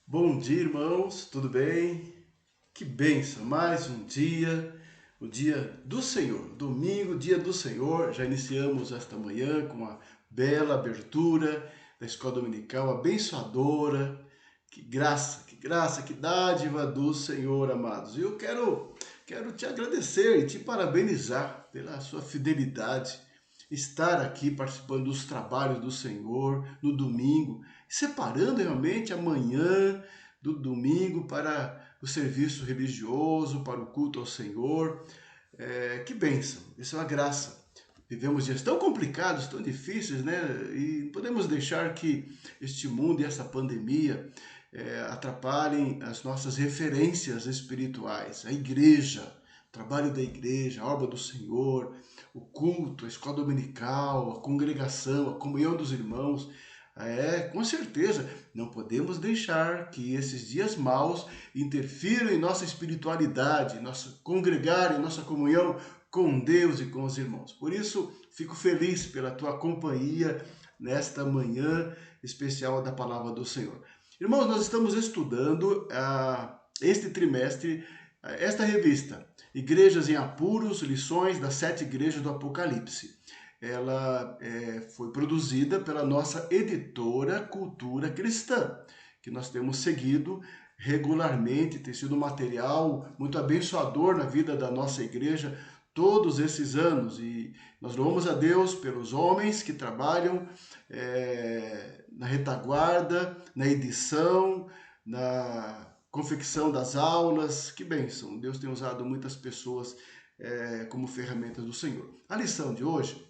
Bom dia, irmãos, tudo bem? Que bênção, mais um dia, o dia do Senhor, domingo, dia do Senhor. Já iniciamos esta manhã com uma bela abertura da escola dominical abençoadora. Que dádiva do Senhor, amados. E eu quero te agradecer e te parabenizar pela sua fidelidade, estar aqui participando dos trabalhos do Senhor no domingo, separando realmente a manhã do domingo para o serviço religioso, para o culto ao Senhor. Que bênção, isso é uma graça. Vivemos dias tão complicados, tão difíceis, né? E não podemos deixar que este mundo e essa pandemia atrapalhem as nossas referências espirituais. A igreja, o trabalho da igreja, a obra do Senhor, o culto, a escola dominical, a congregação, a comunhão dos irmãos. Com certeza, não podemos deixar que esses dias maus interfiram em nossa espiritualidade, nosso congregar, em nossa comunhão com Deus e com os irmãos. Por isso, fico feliz pela tua companhia nesta manhã especial da Palavra do Senhor. Irmãos, nós estamos estudando este trimestre esta revista, Igrejas em Apuros, Lições das 7 Igrejas do Apocalipse. Ela foi produzida pela nossa editora Cultura Cristã, que nós temos seguido regularmente, tem sido um material muito abençoador na vida da nossa igreja todos esses anos. E nós louvamos a Deus pelos homens que trabalham na retaguarda, na edição, na confecção das aulas. Que bênção! Deus tem usado muitas pessoas como ferramentas do Senhor. A lição de hoje,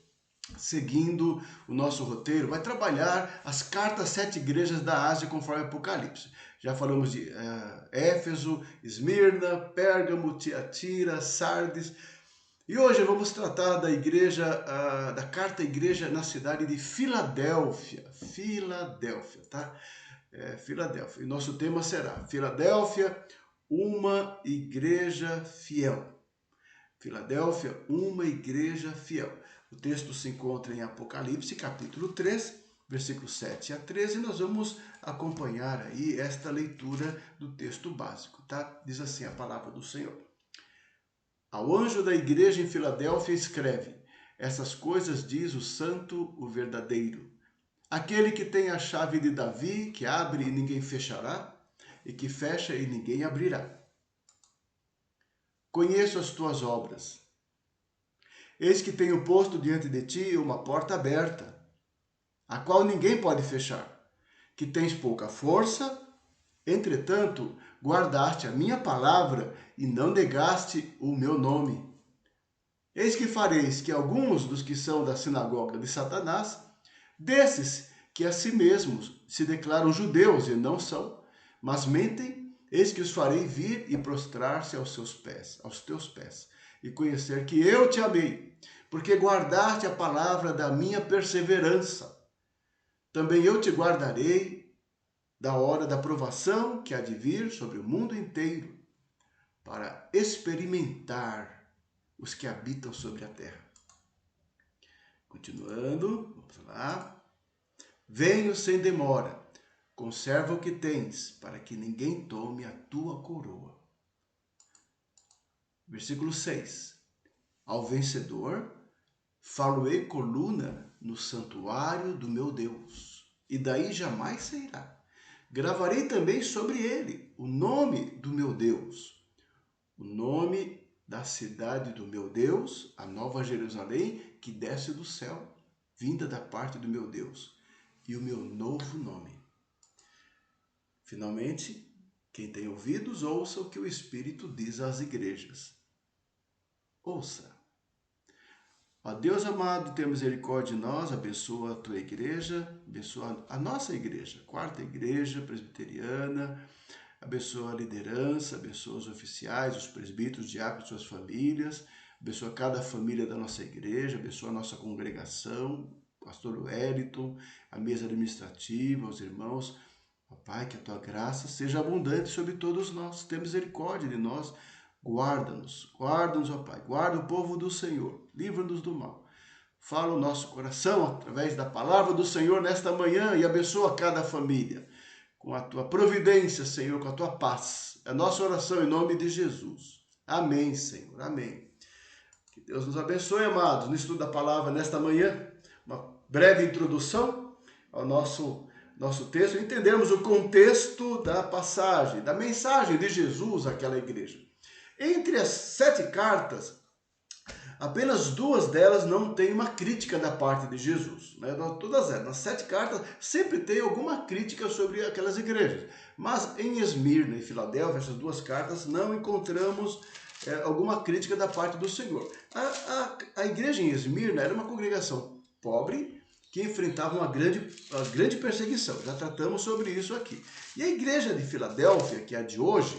seguindo o nosso roteiro, vai trabalhar as cartas às 7 igrejas da Ásia conforme Apocalipse. Já falamos de Éfeso, Esmirna, Pérgamo, Tiatira, Sardes. E hoje vamos tratar da igreja, da carta à igreja na cidade de Filadélfia. Filadélfia, tá? Filadélfia. E nosso tema será Filadélfia, uma igreja fiel. Filadélfia, uma igreja fiel. O texto se encontra em Apocalipse, capítulo 3, versículos 7 a 13. E nós vamos acompanhar aí esta leitura do texto básico, tá? Diz assim a palavra do Senhor. Ao anjo da igreja em Filadélfia escreve: essas coisas diz o santo, o verdadeiro, aquele que tem a chave de Davi, que abre e ninguém fechará, e que fecha e ninguém abrirá. Conheço as tuas obras. Eis que tenho posto diante de ti uma porta aberta, a qual ninguém pode fechar, que tens pouca força, entretanto, guardaste a minha palavra e não negaste o meu nome. Eis que fareis que alguns dos que são da sinagoga de Satanás, desses que a si mesmos se declaram judeus e não são, mas mentem, eis que os farei vir e prostrar-se aos teus pés, e conhecer que eu te amei, porque guardaste a palavra da minha perseverança. Também eu te guardarei da hora da provação que há de vir sobre o mundo inteiro, para experimentar os que habitam sobre a terra. Continuando, vamos lá. Venho sem demora, conserva o que tens, para que ninguém tome a tua coroa. Versículo 6. Ao vencedor, falo-ei coluna no santuário do meu Deus, e daí jamais sairá. Gravarei também sobre ele o nome do meu Deus, o nome da cidade do meu Deus, a nova Jerusalém, que desce do céu, vinda da parte do meu Deus, e o meu novo nome. Finalmente, quem tem ouvidos, ouça o que o Espírito diz às igrejas. Ouça. Ó Deus amado, tenha misericórdia de nós, abençoa a tua igreja, abençoa a nossa igreja, quarta igreja presbiteriana, abençoa a liderança, abençoa os oficiais, os presbíteros, diáconos, suas famílias, abençoa cada família da nossa igreja, abençoa a nossa congregação, pastor Wellington, a mesa administrativa, os irmãos. Ó Pai, que a tua graça seja abundante sobre todos nós, tenha misericórdia de nós, guarda-nos, ó Pai, guarda o povo do Senhor, livra-nos do mal. Fala o nosso coração através da palavra do Senhor nesta manhã e abençoa cada família. com a tua providência, Senhor, com a tua paz. É a nossa oração em nome de Jesus. Amém, Senhor. Amém. Que Deus nos abençoe, amados, no estudo da palavra nesta manhã. Uma breve introdução ao nosso texto. Entendemos o contexto da passagem, da mensagem de Jesus àquela igreja. Entre as 7 cartas, apenas 2 delas não têm uma crítica da parte de Jesus. Né? Todas elas, nas 7 cartas, sempre tem alguma crítica sobre aquelas igrejas. Mas em Esmirna e Filadélfia, essas 2 cartas, não encontramos alguma crítica da parte do Senhor. A igreja em Esmirna era uma congregação pobre que enfrentava uma grande perseguição. Já tratamos sobre isso aqui. E a igreja de Filadélfia, que é a de hoje,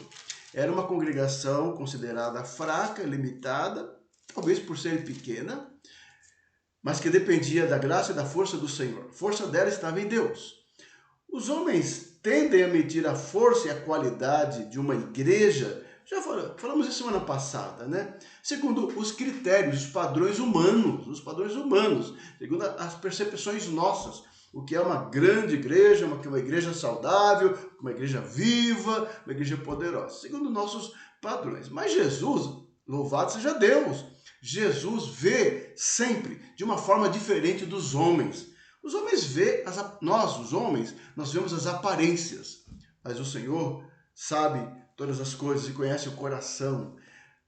era uma congregação considerada fraca, limitada, talvez por ser pequena, mas que dependia da graça e da força do Senhor. A força dela estava em Deus. Os homens tendem a medir a força e a qualidade de uma igreja, já falamos isso semana passada, né? Segundo os critérios, os padrões humanos, segundo as percepções nossas. O que é uma grande igreja, uma igreja saudável, uma igreja viva, uma igreja poderosa, segundo nossos padrões. Mas Jesus, louvado seja Deus, Jesus vê sempre de uma forma diferente dos homens. Os homens nós vemos as aparências, mas o Senhor sabe todas as coisas e conhece o coração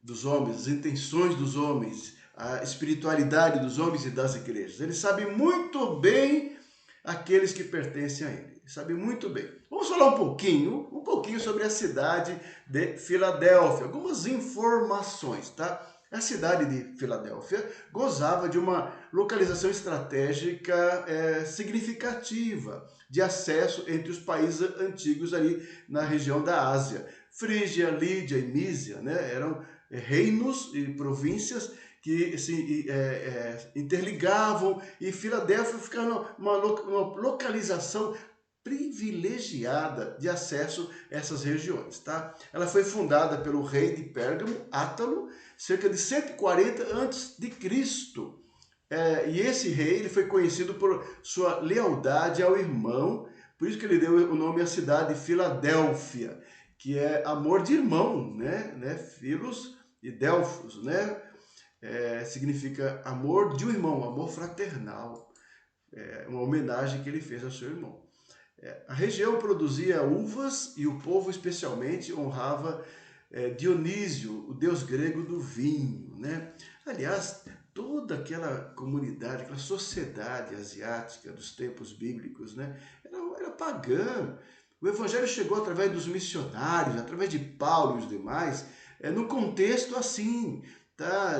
dos homens, as intenções dos homens, a espiritualidade dos homens e das igrejas. Ele sabe muito bem aqueles que pertencem a ele. Sabe muito bem. Vamos falar um pouquinho sobre a cidade de Filadélfia. Algumas informações, tá? A cidade de Filadélfia gozava de uma localização estratégica significativa de acesso entre os países antigos ali na região da Ásia. Frígia, Lídia e Mísia, né? Eram reinos e províncias que se interligavam, e Filadélfia ficava numa localização privilegiada de acesso a essas regiões. Tá? Ela foi fundada pelo rei de Pérgamo, Átalo, cerca de 140 a.C. E esse rei ele foi conhecido por sua lealdade ao irmão, por isso que ele deu o nome à cidade de Filadélfia, que é amor de irmão, né? Filos e Delfos, né? Significa amor de um irmão, amor fraternal, uma homenagem que ele fez ao seu irmão. A região produzia uvas e o povo especialmente honrava Dionísio, o deus grego do vinho, né? Aliás, toda aquela comunidade, aquela sociedade asiática dos tempos bíblicos, né? Era pagã. O evangelho chegou através dos missionários, através de Paulo e os demais, no contexto assim, tá?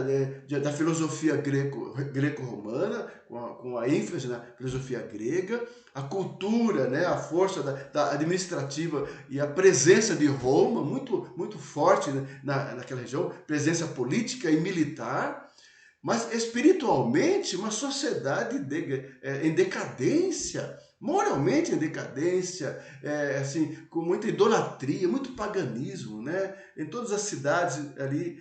Da filosofia greco-romana, com a ênfase na filosofia grega, a cultura, né? A força da administrativa e a presença de Roma, muito, muito forte, né? naquela região, presença política e militar, mas espiritualmente uma sociedade em decadência, moralmente em decadência, assim, com muita idolatria, muito paganismo, né? Em todas as cidades ali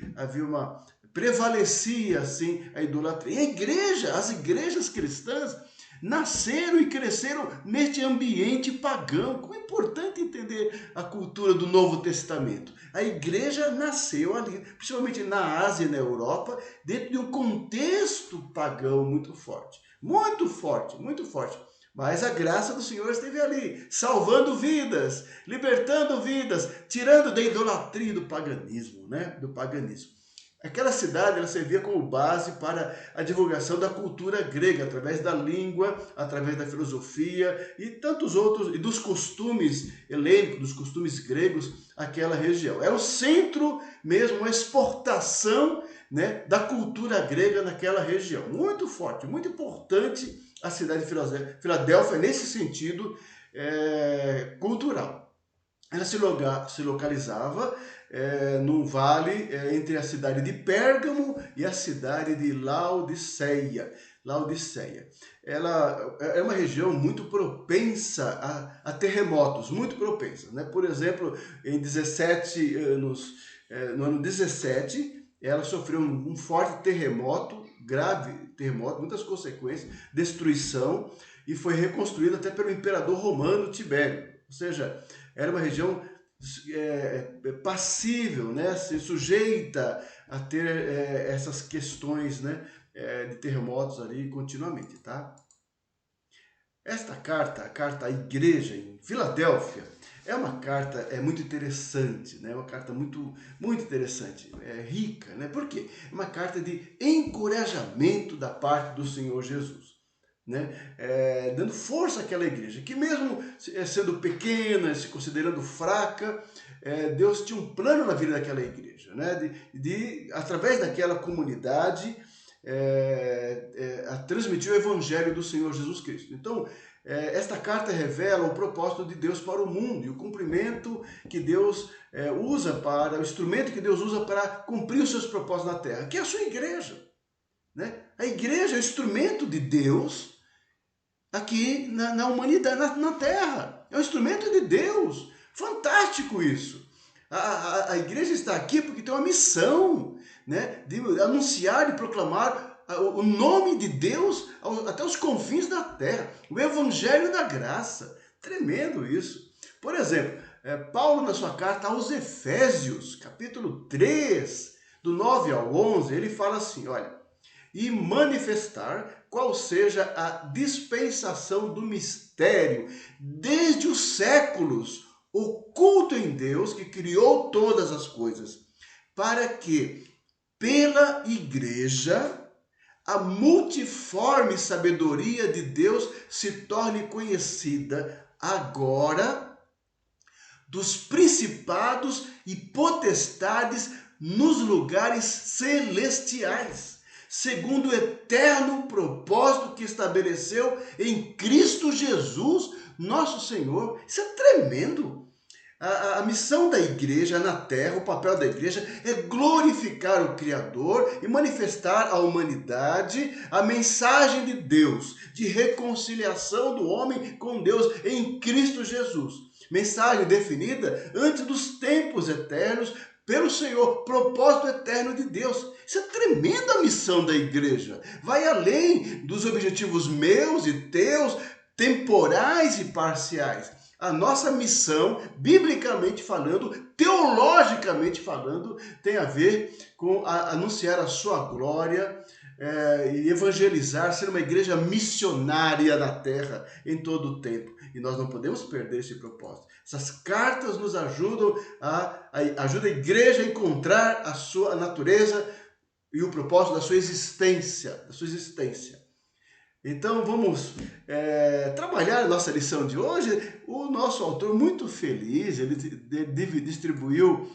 prevalecia assim a idolatria. E as igrejas cristãs nasceram e cresceram neste ambiente pagão. Como é importante entender a cultura do Novo Testamento. A igreja nasceu ali, principalmente na Ásia e na Europa, dentro de um contexto pagão muito forte. Muito forte, muito forte. Mas a graça do Senhor esteve ali, salvando vidas, libertando vidas, tirando da idolatria e do paganismo, né? Do paganismo. Aquela cidade ela servia como base para a divulgação da cultura grega, através da língua, através da filosofia e tantos outros, e dos costumes helênicos, dos costumes gregos, aquela região. É o centro mesmo, uma exportação, né, da cultura grega naquela região. Muito forte, muito importante a cidade de Filadélfia nesse sentido cultural. Ela se localizava num vale entre a cidade de Pérgamo e a cidade de Laodiceia. Ela é uma região muito propensa a terremotos, muito propensa, né? Por exemplo, no ano 17, ela sofreu um forte terremoto, grave terremoto, muitas consequências, destruição, e foi reconstruída até pelo imperador romano Tibério. Ou seja, era uma região passível, né, sujeita a ter essas questões, né, de terremotos ali continuamente, tá? Esta carta, a carta à igreja em Filadélfia, é uma carta muito interessante, né? Uma carta muito interessante, rica, né? Por quê? É uma carta de encorajamento da parte do Senhor Jesus, né? Dando força àquela igreja, que mesmo sendo pequena, se considerando fraca, Deus tinha um plano na vida daquela igreja, né? Através daquela comunidade, a transmitir o evangelho do Senhor Jesus Cristo. Então, esta carta revela o propósito de Deus para o mundo e o cumprimento que Deus usa para, o instrumento que Deus usa para cumprir os seus propósitos na terra, que é a sua igreja, né? A igreja é o instrumento de Deus aqui na humanidade, na terra. É um instrumento de Deus. Fantástico isso. A igreja está aqui porque tem uma missão, né, de anunciar e proclamar o nome de Deus até os confins da terra. O evangelho da graça. Tremendo isso. Por exemplo, Paulo na sua carta aos Efésios, capítulo 3, do 9 ao 11, ele fala assim, olha, e manifestar qual seja a dispensação do mistério desde os séculos, oculto em Deus que criou todas as coisas, para que pela igreja a multiforme sabedoria de Deus se torne conhecida agora dos principados e potestades nos lugares celestiais, segundo o eterno propósito que estabeleceu em Cristo Jesus, nosso Senhor. Isso é tremendo. A missão da igreja na terra, o papel da igreja é glorificar o Criador e manifestar à humanidade a mensagem de Deus, de reconciliação do homem com Deus em Cristo Jesus. Mensagem definida antes dos tempos eternos pelo Senhor, propósito eterno de Deus. Isso é tremenda missão da igreja. Vai além dos objetivos meus e teus, temporais e parciais. A nossa missão, biblicamente falando, teologicamente falando, tem a ver com anunciar a sua glória e evangelizar, ser uma igreja missionária na terra em todo o tempo. E nós não podemos perder esse propósito. Essas cartas nos ajudam ajuda a igreja a encontrar a sua natureza e o propósito da sua existência, Então vamos trabalhar a nossa lição de hoje. O nosso autor, muito feliz, ele distribuiu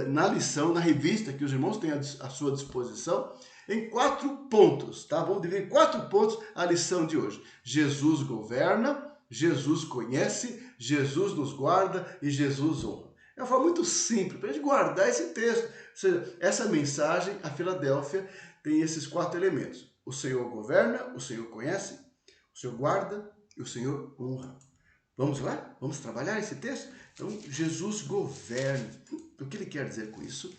na lição, na revista que os irmãos têm à sua disposição, em 4 pontos, tá? Vamos dividir em 4 pontos a lição de hoje. Jesus governa, Jesus conhece, Jesus nos guarda e Jesus honra. É uma forma muito simples para a gente guardar esse texto. Ou seja, essa mensagem, a Filadélfia, tem esses 4 elementos. O Senhor governa, o Senhor conhece, o Senhor guarda e o Senhor honra. Vamos lá? Vamos trabalhar esse texto? Então, Jesus governa. O que ele quer dizer com isso?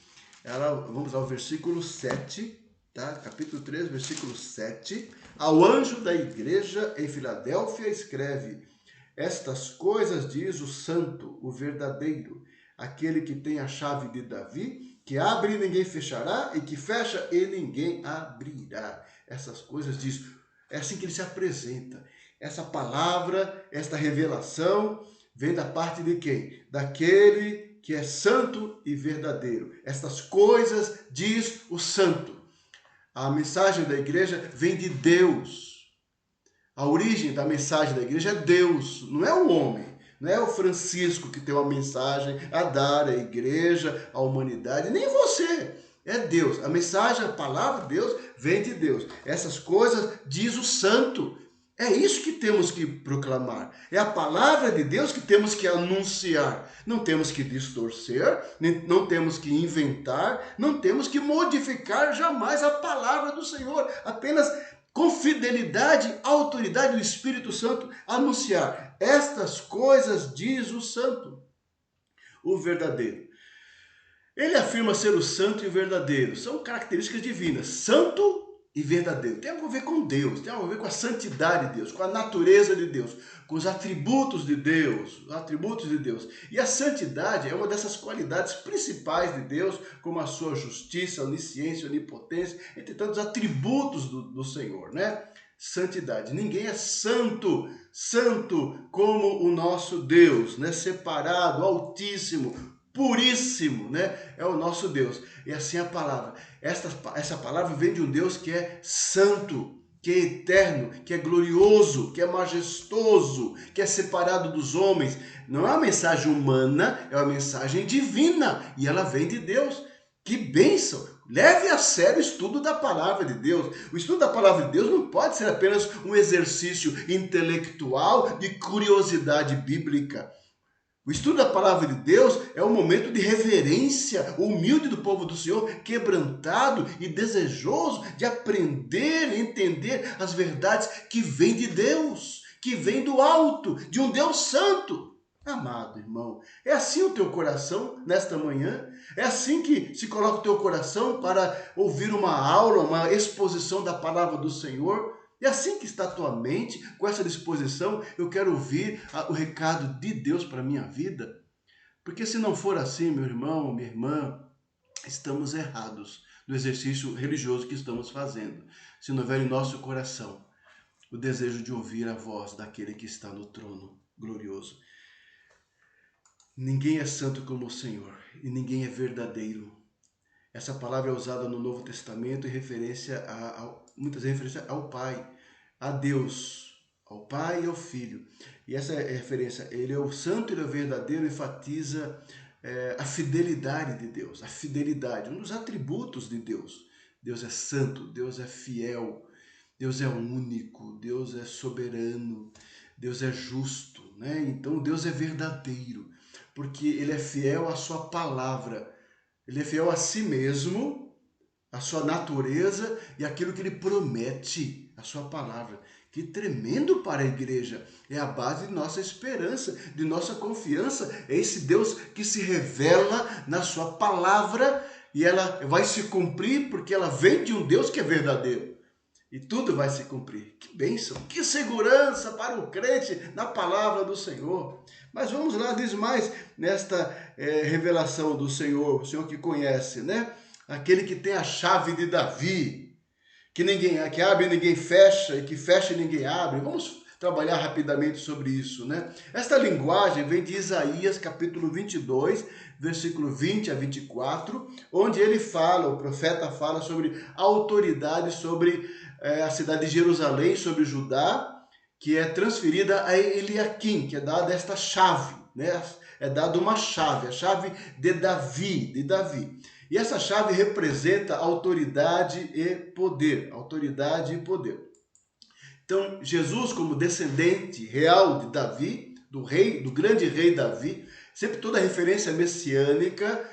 Vamos ao versículo 7, tá? Capítulo 3, versículo 7. Ao anjo da igreja em Filadélfia escreve: estas coisas diz o santo, o verdadeiro, aquele que tem a chave de Davi, que abre e ninguém fechará, e que fecha e ninguém abrirá. Essas coisas diz, é assim que ele se apresenta. Essa palavra, esta revelação, vem da parte de quem? Daquele que é santo e verdadeiro. Estas coisas diz o santo. A mensagem da igreja vem de Deus. A origem da mensagem da igreja é Deus, não é o homem. Não é o Francisco que tem uma mensagem a dar à igreja, à humanidade, nem você. É Deus. A mensagem, a palavra de Deus vem de Deus. Essas coisas diz o santo. É isso que temos que proclamar. É a palavra de Deus que temos que anunciar. Não temos que distorcer, não temos que inventar, não temos que modificar jamais a palavra do Senhor. Apenas com fidelidade, autoridade do Espírito Santo, anunciar. Estas coisas diz o santo, o verdadeiro. Ele afirma ser o santo e o verdadeiro. São características divinas. Santo e verdadeiro. Tem algo a ver com Deus, tem algo a ver com a santidade de Deus, com a natureza de Deus, com os atributos de Deus, E a santidade é uma dessas qualidades principais de Deus, como a sua justiça, onisciência, onipotência, entre tantos atributos do Senhor, né? Santidade. Ninguém é santo como o nosso Deus, né? Separado, altíssimo, puríssimo, né? É o nosso Deus. E assim a palavra. Essa palavra vem de um Deus que é santo, que é eterno, que é glorioso, que é majestoso, que é separado dos homens. Não é uma mensagem humana, é uma mensagem divina. E ela vem de Deus. Que bênção! Leve a sério o estudo da palavra de Deus. O estudo da palavra de Deus não pode ser apenas um exercício intelectual de curiosidade bíblica. O estudo da palavra de Deus é um momento de reverência humilde do povo do Senhor, quebrantado e desejoso de aprender e entender as verdades que vêm de Deus, que vêm do alto, de um Deus santo. Amado irmão, é assim o teu coração nesta manhã? É assim que se coloca o teu coração para ouvir uma aula, uma exposição da palavra do Senhor? É assim que está a tua mente, com essa disposição, eu quero ouvir o recado de Deus para a minha vida? Porque se não for assim, meu irmão, minha irmã, estamos errados no exercício religioso que estamos fazendo. Se não houver em nosso coração o desejo de ouvir a voz daquele que está no trono glorioso. Ninguém é santo como o Senhor e ninguém é verdadeiro. Essa palavra é usada no Novo Testamento em referência muitas referências ao Pai, a Deus, ao Pai e ao Filho. E essa referência, ele é o santo, ele é o verdadeiro, enfatiza a fidelidade de Deus, a fidelidade, um dos atributos de Deus. Deus é santo, Deus é fiel, Deus é único, Deus é soberano, Deus é justo, né? Então Deus é verdadeiro, porque ele é fiel à sua palavra. Ele é fiel a si mesmo, a sua natureza e aquilo que ele promete, a sua palavra. Que tremendo para a igreja! É a base de nossa esperança, de nossa confiança. É esse Deus que se revela na sua palavra e ela vai se cumprir porque ela vem de um Deus que é verdadeiro. E tudo vai se cumprir. Que bênção, que segurança para o crente na palavra do Senhor. Mas vamos lá, diz mais nesta revelação do Senhor, o Senhor que conhece, né? Aquele que tem a chave de Davi, que abre e ninguém fecha, e que fecha e ninguém abre. Vamos trabalhar rapidamente sobre isso, né? Esta linguagem vem de Isaías, capítulo 22, versículo 20 a 24, onde ele fala, o profeta fala sobre a autoridade sobre a cidade de Jerusalém, sobre Judá, que é transferida a Eliaquim, que é dada esta chave, né? É dada uma chave, a chave de Davi, E essa chave representa autoridade e poder, Então, Jesus, como descendente real de Davi, do grande rei Davi, sempre toda referência messiânica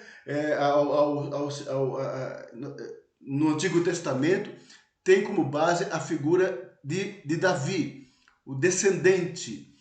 no Antigo Testamento tem como base a figura de Davi, o descendente,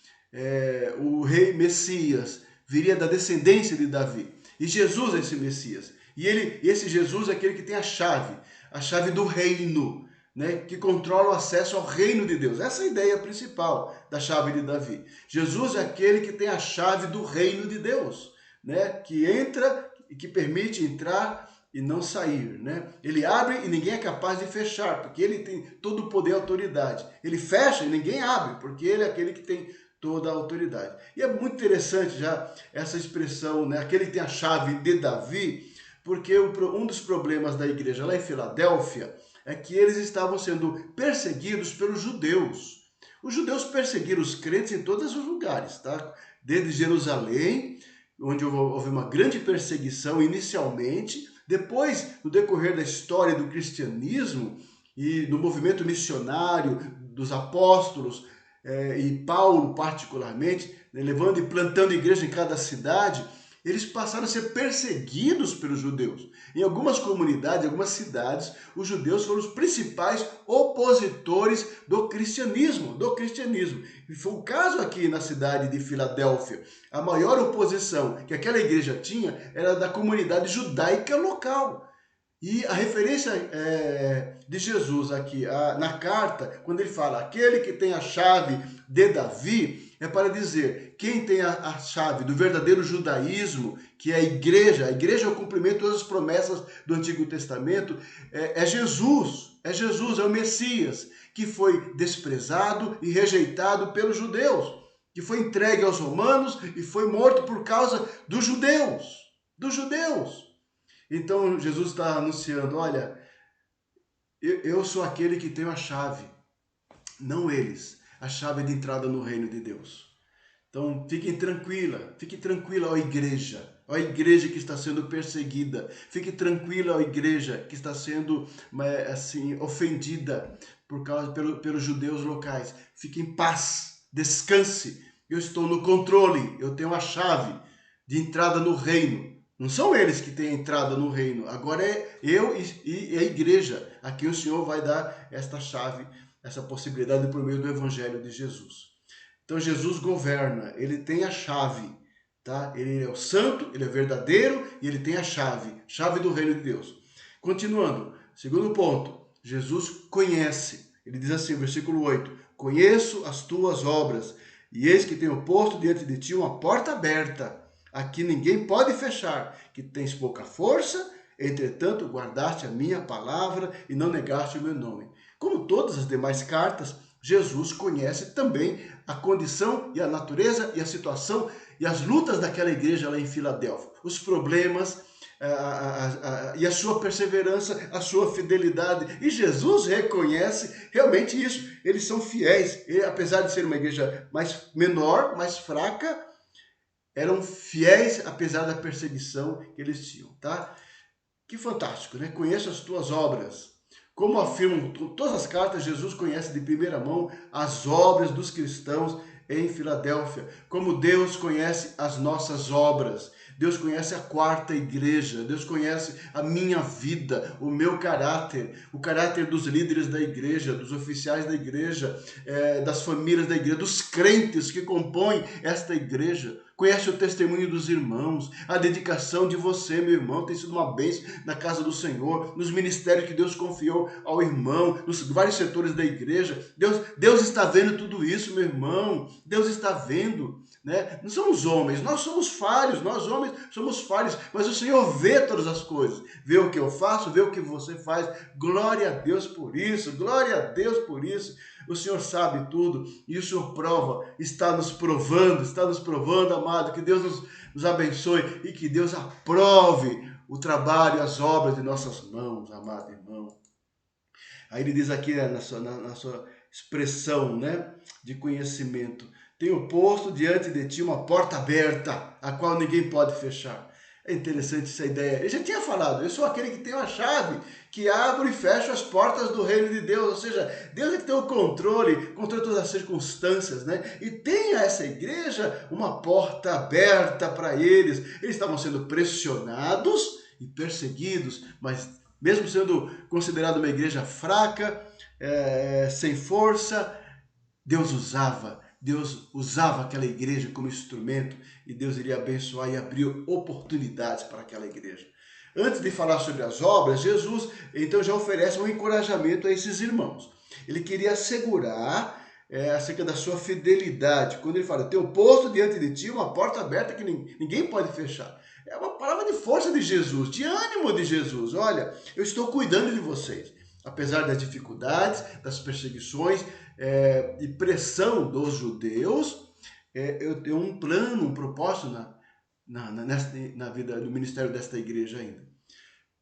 o rei Messias, viria da descendência de Davi. E Jesus é esse Messias. E esse Jesus é aquele que tem a chave do reino, né, que controla o acesso ao reino de Deus. Essa é a ideia principal da chave de Davi. Jesus é aquele que tem a chave do reino de Deus, né, que entra e que permite entrar e não sair, né? Ele abre e ninguém é capaz de fechar, porque ele tem todo o poder e autoridade. Ele fecha e ninguém abre, porque ele é aquele que tem toda a autoridade. E é muito interessante já essa expressão, né? Aquele que tem a chave de Davi, porque um dos problemas da igreja lá em Filadélfia é que eles estavam sendo perseguidos pelos judeus. Os judeus perseguiram os crentes em todos os lugares, tá? Desde Jerusalém, onde houve uma grande perseguição inicialmente. Depois, no decorrer da história do cristianismo e do movimento missionário dos apóstolos, e Paulo particularmente, né, levando e plantando igreja em cada cidade, eles passaram a ser perseguidos pelos judeus. Em algumas comunidades, em algumas cidades, os judeus foram os principais opositores do cristianismo. E foi o caso aqui na cidade de Filadélfia. A maior oposição que aquela igreja tinha era da comunidade judaica local. E a referência de Jesus aqui na carta, quando ele fala aquele que tem a chave de Davi, é para dizer quem tem a chave do verdadeiro judaísmo, que é a igreja é o cumprimento de todas as promessas do Antigo Testamento, é Jesus, é o Messias, que foi desprezado e rejeitado pelos judeus, que foi entregue aos romanos e foi morto por causa dos judeus, dos judeus. Então Jesus está anunciando, olha, eu sou aquele que tenho a chave, não eles, a chave de entrada no reino de Deus. Então fique tranquila, ó igreja que está sendo perseguida, fique tranquila, ó igreja que está sendo assim ofendida pelos judeus locais. Fique em paz, descanse, eu estou no controle, eu tenho a chave de entrada no reino. Não são eles que têm a entrada no reino, agora é eu e a igreja a quem o Senhor vai dar esta chave, essa possibilidade por meio do Evangelho de Jesus. Então Jesus governa, ele tem a chave, tá? Ele é o santo, ele é verdadeiro e ele tem a chave do reino de Deus. Continuando, segundo ponto, Jesus conhece. Ele diz assim, versículo 8: conheço as tuas obras e eis que tenho posto diante de ti uma porta aberta, aqui ninguém pode fechar, que tens pouca força, entretanto guardaste a minha palavra e não negaste o meu nome. Como todas as demais cartas, Jesus conhece também a condição e a natureza e a situação e as lutas daquela igreja lá em Filadélfia, os problemas e a sua perseverança, a sua fidelidade. E Jesus reconhece realmente isso. Eles são fiéis. Apesar de ser uma igreja mais menor, mais fraca, eram fiéis apesar da perseguição que eles tinham, tá? Que fantástico, né? Conheço as tuas obras. Como afirmam todas as cartas, Jesus conhece de primeira mão as obras dos cristãos em Filadélfia. Como Deus conhece as nossas obras. Deus conhece a quarta igreja. Deus conhece a minha vida, o meu caráter, o caráter dos líderes da igreja, dos oficiais da igreja, das famílias da igreja, dos crentes que compõem esta igreja. Conhece o testemunho dos irmãos, a dedicação de você, meu irmão, tem sido uma bênção na casa do Senhor, nos ministérios que Deus confiou ao irmão, nos vários setores da igreja. Deus está vendo tudo isso, meu irmão. Deus está vendo, né? Não somos homens, nós somos falhos, nós homens somos falhos, mas o Senhor vê todas as coisas. Vê o que eu faço, vê o que você faz. Glória a Deus por isso, glória a Deus por isso. O Senhor sabe tudo e o Senhor está nos provando, amado. Que Deus nos abençoe e que Deus aprove o trabalho, as obras de nossas mãos, amado irmão. Aí ele diz aqui na sua expressão, né, de conhecimento: tenho posto diante de ti uma porta aberta, a qual ninguém pode fechar. É interessante essa ideia. Ele já tinha falado, eu sou aquele que tem a chave, que abre e fecha as portas do reino de Deus. Ou seja, Deus é que tem o controle de todas as circunstâncias, né? E tem essa igreja uma porta aberta para eles. Eles estavam sendo pressionados e perseguidos, mas mesmo sendo considerado uma igreja fraca, sem força, Deus usava aquela igreja como instrumento e Deus iria abençoar e abrir oportunidades para aquela igreja. Antes de falar sobre as obras, Jesus então já oferece um encorajamento a esses irmãos. Ele queria assegurar acerca da sua fidelidade. Quando ele fala, tenho posto diante de ti uma porta aberta que ninguém pode fechar. É uma palavra de força de Jesus, de ânimo de Jesus. Olha, eu estou cuidando de vocês. Apesar das dificuldades, das perseguições e pressão dos judeus, eu tenho um plano, um propósito na vida, no ministério desta igreja ainda.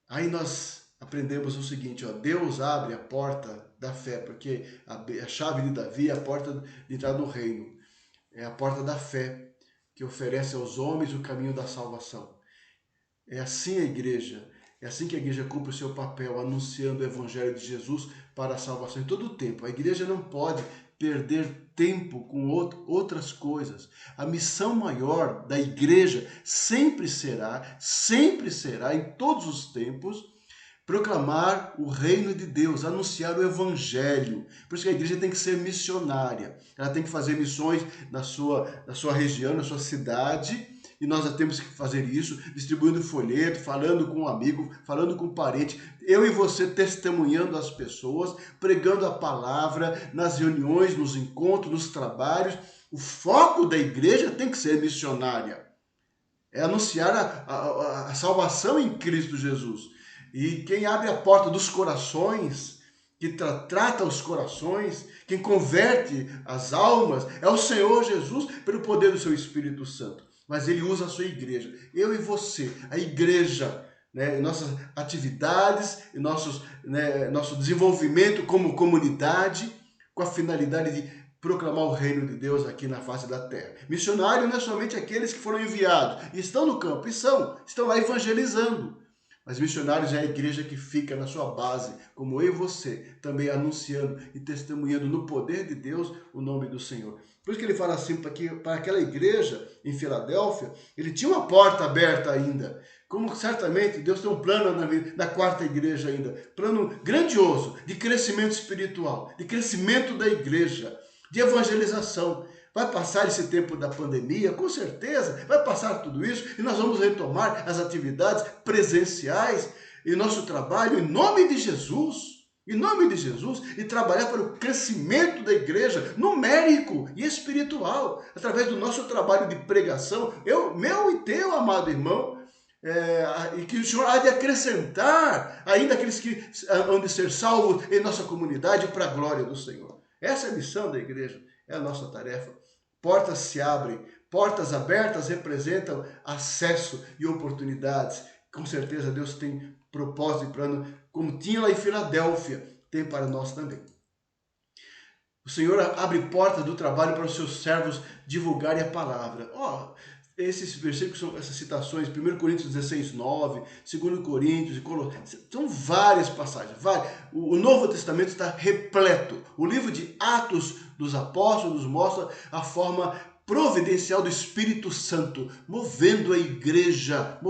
Aí nós aprendemos o seguinte, ó, Deus abre a porta da fé, porque a chave de Davi é a porta de entrada no reino. É a porta da fé, que oferece aos homens o caminho da salvação. É assim a igreja, é assim que a igreja cumpre o seu papel, anunciando o evangelho de Jesus para a salvação em todo o tempo. A igreja não pode perder tempo com outras coisas. A missão maior da igreja sempre será, em todos os tempos, proclamar o reino de Deus, anunciar o evangelho. Por isso que a igreja tem que ser missionária. Ela tem que fazer missões na sua região, na sua cidade, e nós já temos que fazer isso, distribuindo folheto, falando com um amigo, falando com um parente, eu e você testemunhando as pessoas, pregando a palavra nas reuniões, nos encontros, nos trabalhos. O foco da igreja tem que ser missionária. É anunciar a salvação em Cristo Jesus. E quem abre a porta dos corações, que trata os corações, quem converte as almas, é o Senhor Jesus, pelo poder do seu Espírito Santo. Mas ele usa a sua igreja, eu e você, a igreja, né, em nossas atividades, em nosso desenvolvimento como comunidade, com a finalidade de proclamar o reino de Deus aqui na face da terra. Missionário não é somente aqueles que foram enviados e estão no campo, estão lá evangelizando. Mas missionários é a igreja que fica na sua base, como eu e você, também anunciando e testemunhando no poder de Deus o nome do Senhor. Por isso que ele fala assim, para aquela igreja em Filadélfia, ele tinha uma porta aberta ainda. Como certamente Deus tem um plano na quarta igreja ainda, plano grandioso de crescimento espiritual, de crescimento da igreja, de evangelização. Vai passar esse tempo da pandemia, com certeza, vai passar tudo isso e nós vamos retomar as atividades presenciais e nosso trabalho em nome de Jesus, e trabalhar para o crescimento da igreja numérico e espiritual, através do nosso trabalho de pregação, meu e teu, amado irmão, e que o Senhor há de acrescentar ainda aqueles que hão de ser salvos em nossa comunidade para a glória do Senhor. Essa é a missão da igreja, é a nossa tarefa. Portas se abrem, portas abertas representam acesso e oportunidades. Com certeza Deus tem propósito e plano, como tinha lá em Filadélfia, tem para nós também. O Senhor abre portas do trabalho para os seus servos divulgarem a palavra. Esses versículos, essas citações, 1 Coríntios 16, 9, 2 Coríntios, são várias passagens. O Novo Testamento está repleto. O livro de Atos dos Apóstolos mostra a forma providencial do Espírito Santo, movendo a igreja,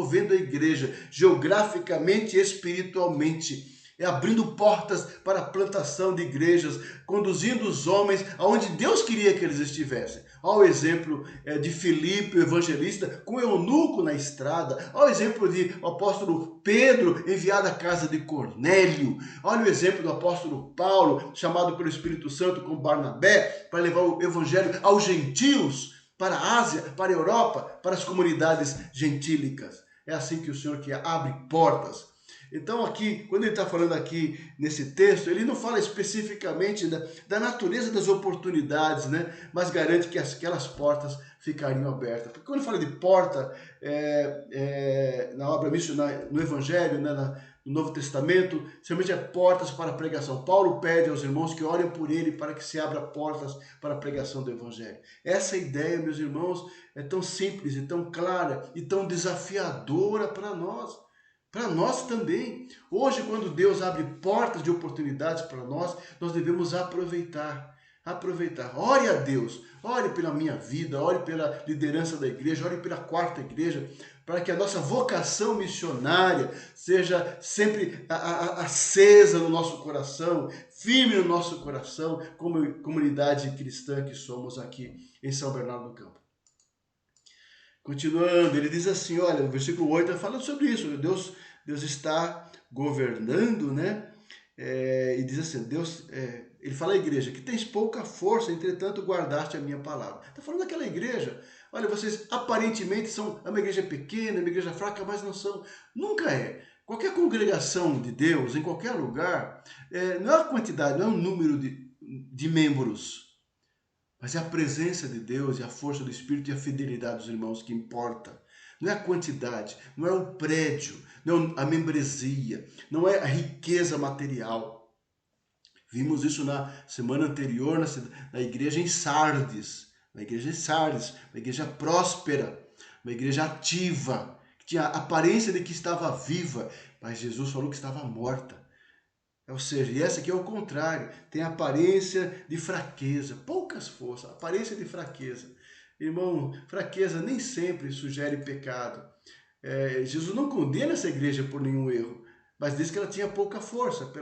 geograficamente e espiritualmente, abrindo portas para a plantação de igrejas, conduzindo os homens aonde Deus queria que eles estivessem. Olha o exemplo de Filipe, o evangelista, com o eunuco na estrada. Olha o exemplo do apóstolo Pedro, enviado à casa de Cornélio. Olha o exemplo do apóstolo Paulo, chamado pelo Espírito Santo com Barnabé, para levar o evangelho aos gentios, para a Ásia, para a Europa, para as comunidades gentílicas. É assim que o Senhor que abre portas. Então aqui, quando ele está falando aqui nesse texto, ele não fala especificamente da natureza das oportunidades, né? Mas garante que aquelas portas ficariam abertas. Porque quando fala de porta, na obra missionária, no Evangelho, né, no Novo Testamento, certamente é portas para a pregação. Paulo pede aos irmãos que orem por ele para que se abra portas para a pregação do Evangelho. Essa ideia, meus irmãos, é tão simples e tão clara e tão desafiadora para nós. Para nós também. Hoje, quando Deus abre portas de oportunidades para nós devemos aproveitar. Ore a Deus, ore pela minha vida, ore pela liderança da igreja, ore pela quarta igreja, para que a nossa vocação missionária seja sempre acesa no nosso coração, firme no nosso coração, como comunidade cristã que somos aqui em São Bernardo do Campo. Continuando, ele diz assim, olha, no versículo 8, ele fala sobre isso, Deus está governando, né? E diz assim, ele fala à igreja, que tens pouca força, entretanto guardaste a minha palavra. Está falando daquela igreja, olha, vocês aparentemente são uma igreja pequena, uma igreja fraca, mas não são, nunca é. Qualquer congregação de Deus, em qualquer lugar, não é a quantidade, não é o número de membros, mas é a presença de Deus e a força do Espírito e a fidelidade dos irmãos que importa. Não é a quantidade, não é o prédio, não é a membresia, não é a riqueza material. Vimos isso na semana anterior na igreja em Sardes. Uma igreja próspera, uma igreja ativa, que tinha a aparência de que estava viva, mas Jesus falou que estava morta. Ou seja, e essa aqui é o contrário, tem aparência de fraqueza, poucas forças, aparência de fraqueza. Irmão, fraqueza nem sempre sugere pecado. Jesus não condena essa igreja por nenhum erro, mas diz que ela tinha pouca força.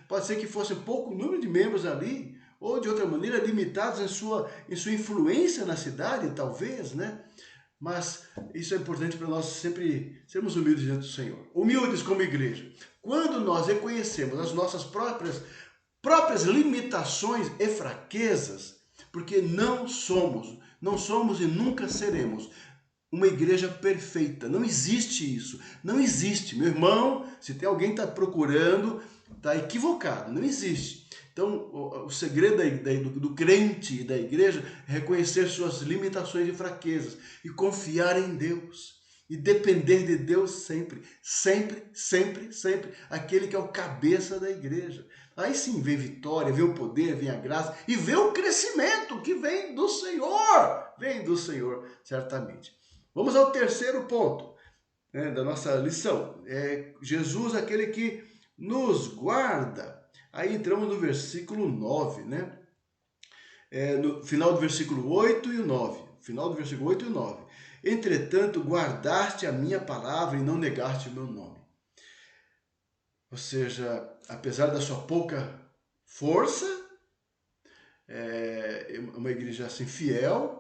Pode ser que fosse pouco número de membros ali, ou de outra maneira limitados em sua influência na cidade, talvez, né? Mas isso é importante para nós sempre sermos humildes diante do Senhor. Humildes como igreja. Quando nós reconhecemos as nossas próprias limitações e fraquezas, porque não somos e nunca seremos uma igreja perfeita. Não existe isso. Não existe. Meu irmão, se tem alguém que está procurando, está equivocado. Não existe. Então, o segredo do crente e da igreja é reconhecer suas limitações e fraquezas e confiar em Deus. E depender de Deus sempre, sempre, sempre, sempre. Aquele que é o cabeça da igreja. Aí sim vem vitória, vem o poder, vem a graça e vem o crescimento que vem do Senhor. Vem do Senhor, certamente. Vamos ao terceiro ponto, né, da nossa lição. É Jesus, aquele que nos guarda. Aí entramos no versículo 9, né? No final do versículo 8 e o 9. Final do versículo 8 e o 9. Entretanto, guardaste a minha palavra e não negaste o meu nome. Ou seja, apesar da sua pouca força, é uma igreja assim fiel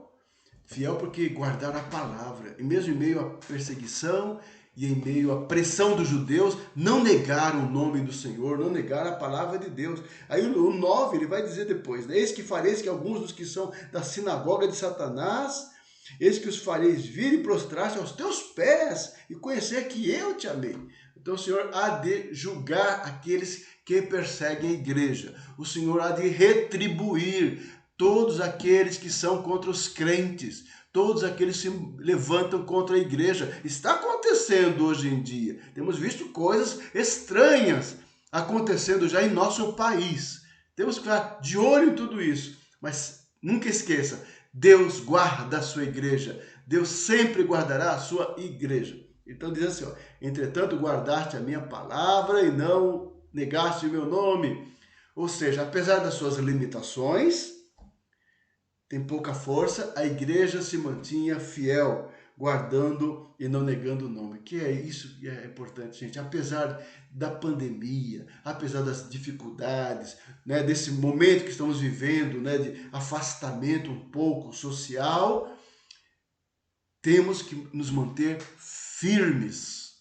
porque guardaram a palavra. E mesmo em meio à perseguição e em meio à pressão dos judeus, não negaram o nome do Senhor, não negaram a palavra de Deus. Aí o 9, ele vai dizer depois, né? Eis que fareis que alguns dos que são da sinagoga de Satanás, eis que os fareis vir e prostrar-se aos teus pés e conhecer que eu te amei. Então o Senhor há de julgar aqueles que perseguem a igreja. O Senhor há de retribuir todos aqueles que são contra os crentes, todos aqueles que se levantam contra a igreja. Está acontecendo hoje em dia. Temos visto coisas estranhas acontecendo já em nosso país. Temos que ficar de olho em tudo isso. Mas nunca esqueça, Deus guarda a sua igreja. Deus sempre guardará a sua igreja. Então diz assim, ó, entretanto guardaste a minha palavra e não negaste o meu nome. Ou seja, apesar das suas limitações, tem pouca força, a igreja se mantinha fiel, guardando e não negando o nome. Que é isso que é importante, gente. Apesar da pandemia, apesar das dificuldades, né, desse momento que estamos vivendo, né, de afastamento um pouco social, temos que nos manter firmes.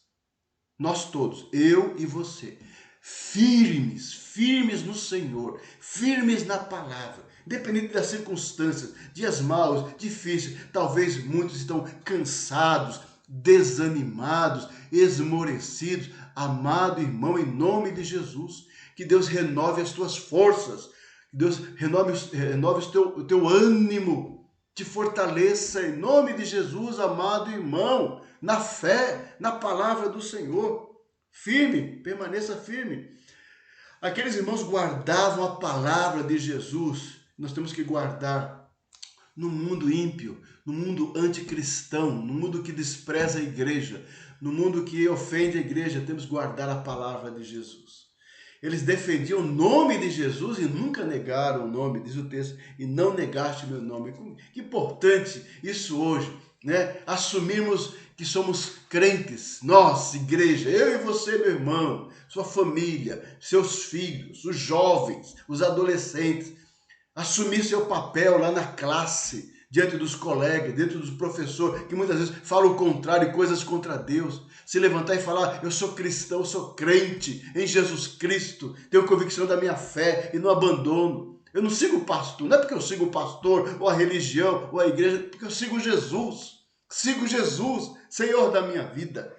Nós todos, eu e você, firmes no Senhor, firmes na palavra. Independente das circunstâncias, dias maus, difíceis, talvez muitos estão cansados, desanimados, esmorecidos. Amado irmão, em nome de Jesus, que Deus renove as tuas forças, que Deus renove o teu ânimo, te fortaleça em nome de Jesus, amado irmão, na fé, na palavra do Senhor. Firme, permaneça firme. Aqueles irmãos guardavam a palavra de Jesus. Nós temos que guardar no mundo ímpio, no mundo anticristão, no mundo que despreza a igreja, no mundo que ofende a igreja, temos que guardar a palavra de Jesus. Eles defendiam o nome de Jesus e nunca negaram o nome, diz o texto, e não negaste o meu nome. Que importante isso hoje, né? Assumirmos que somos crentes, nós, igreja, eu e você, meu irmão, sua família, seus filhos, os jovens, os adolescentes, assumir seu papel lá na classe, diante dos colegas, diante dos professores, que muitas vezes falam o contrário, coisas contra Deus. Se levantar e falar, eu sou cristão, eu sou crente em Jesus Cristo, tenho convicção da minha fé e não abandono. Eu não sigo o pastor, não é porque eu sigo o pastor, ou a religião, ou a igreja, porque eu sigo Jesus, Senhor da minha vida.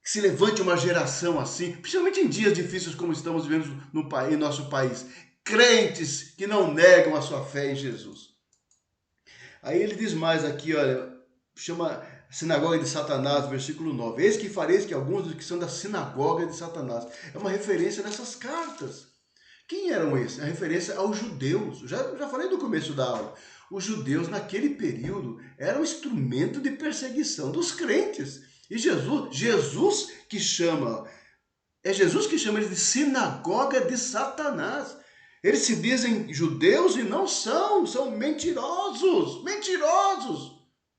Que se levante uma geração assim, principalmente em dias difíceis como estamos vivendo em nosso país. Crentes que não negam a sua fé em Jesus. Aí ele diz mais aqui, olha, chama sinagoga de Satanás, versículo 9. Eis que fareis que alguns dos que são da sinagoga de Satanás. É uma referência nessas cartas. Quem eram esses? A referência aos judeus. Já falei no começo da aula. Os judeus, naquele período, eram um instrumento de perseguição dos crentes. E Jesus que chama, é Jesus que chama eles de sinagoga de Satanás. Eles se dizem judeus e não são mentirosos,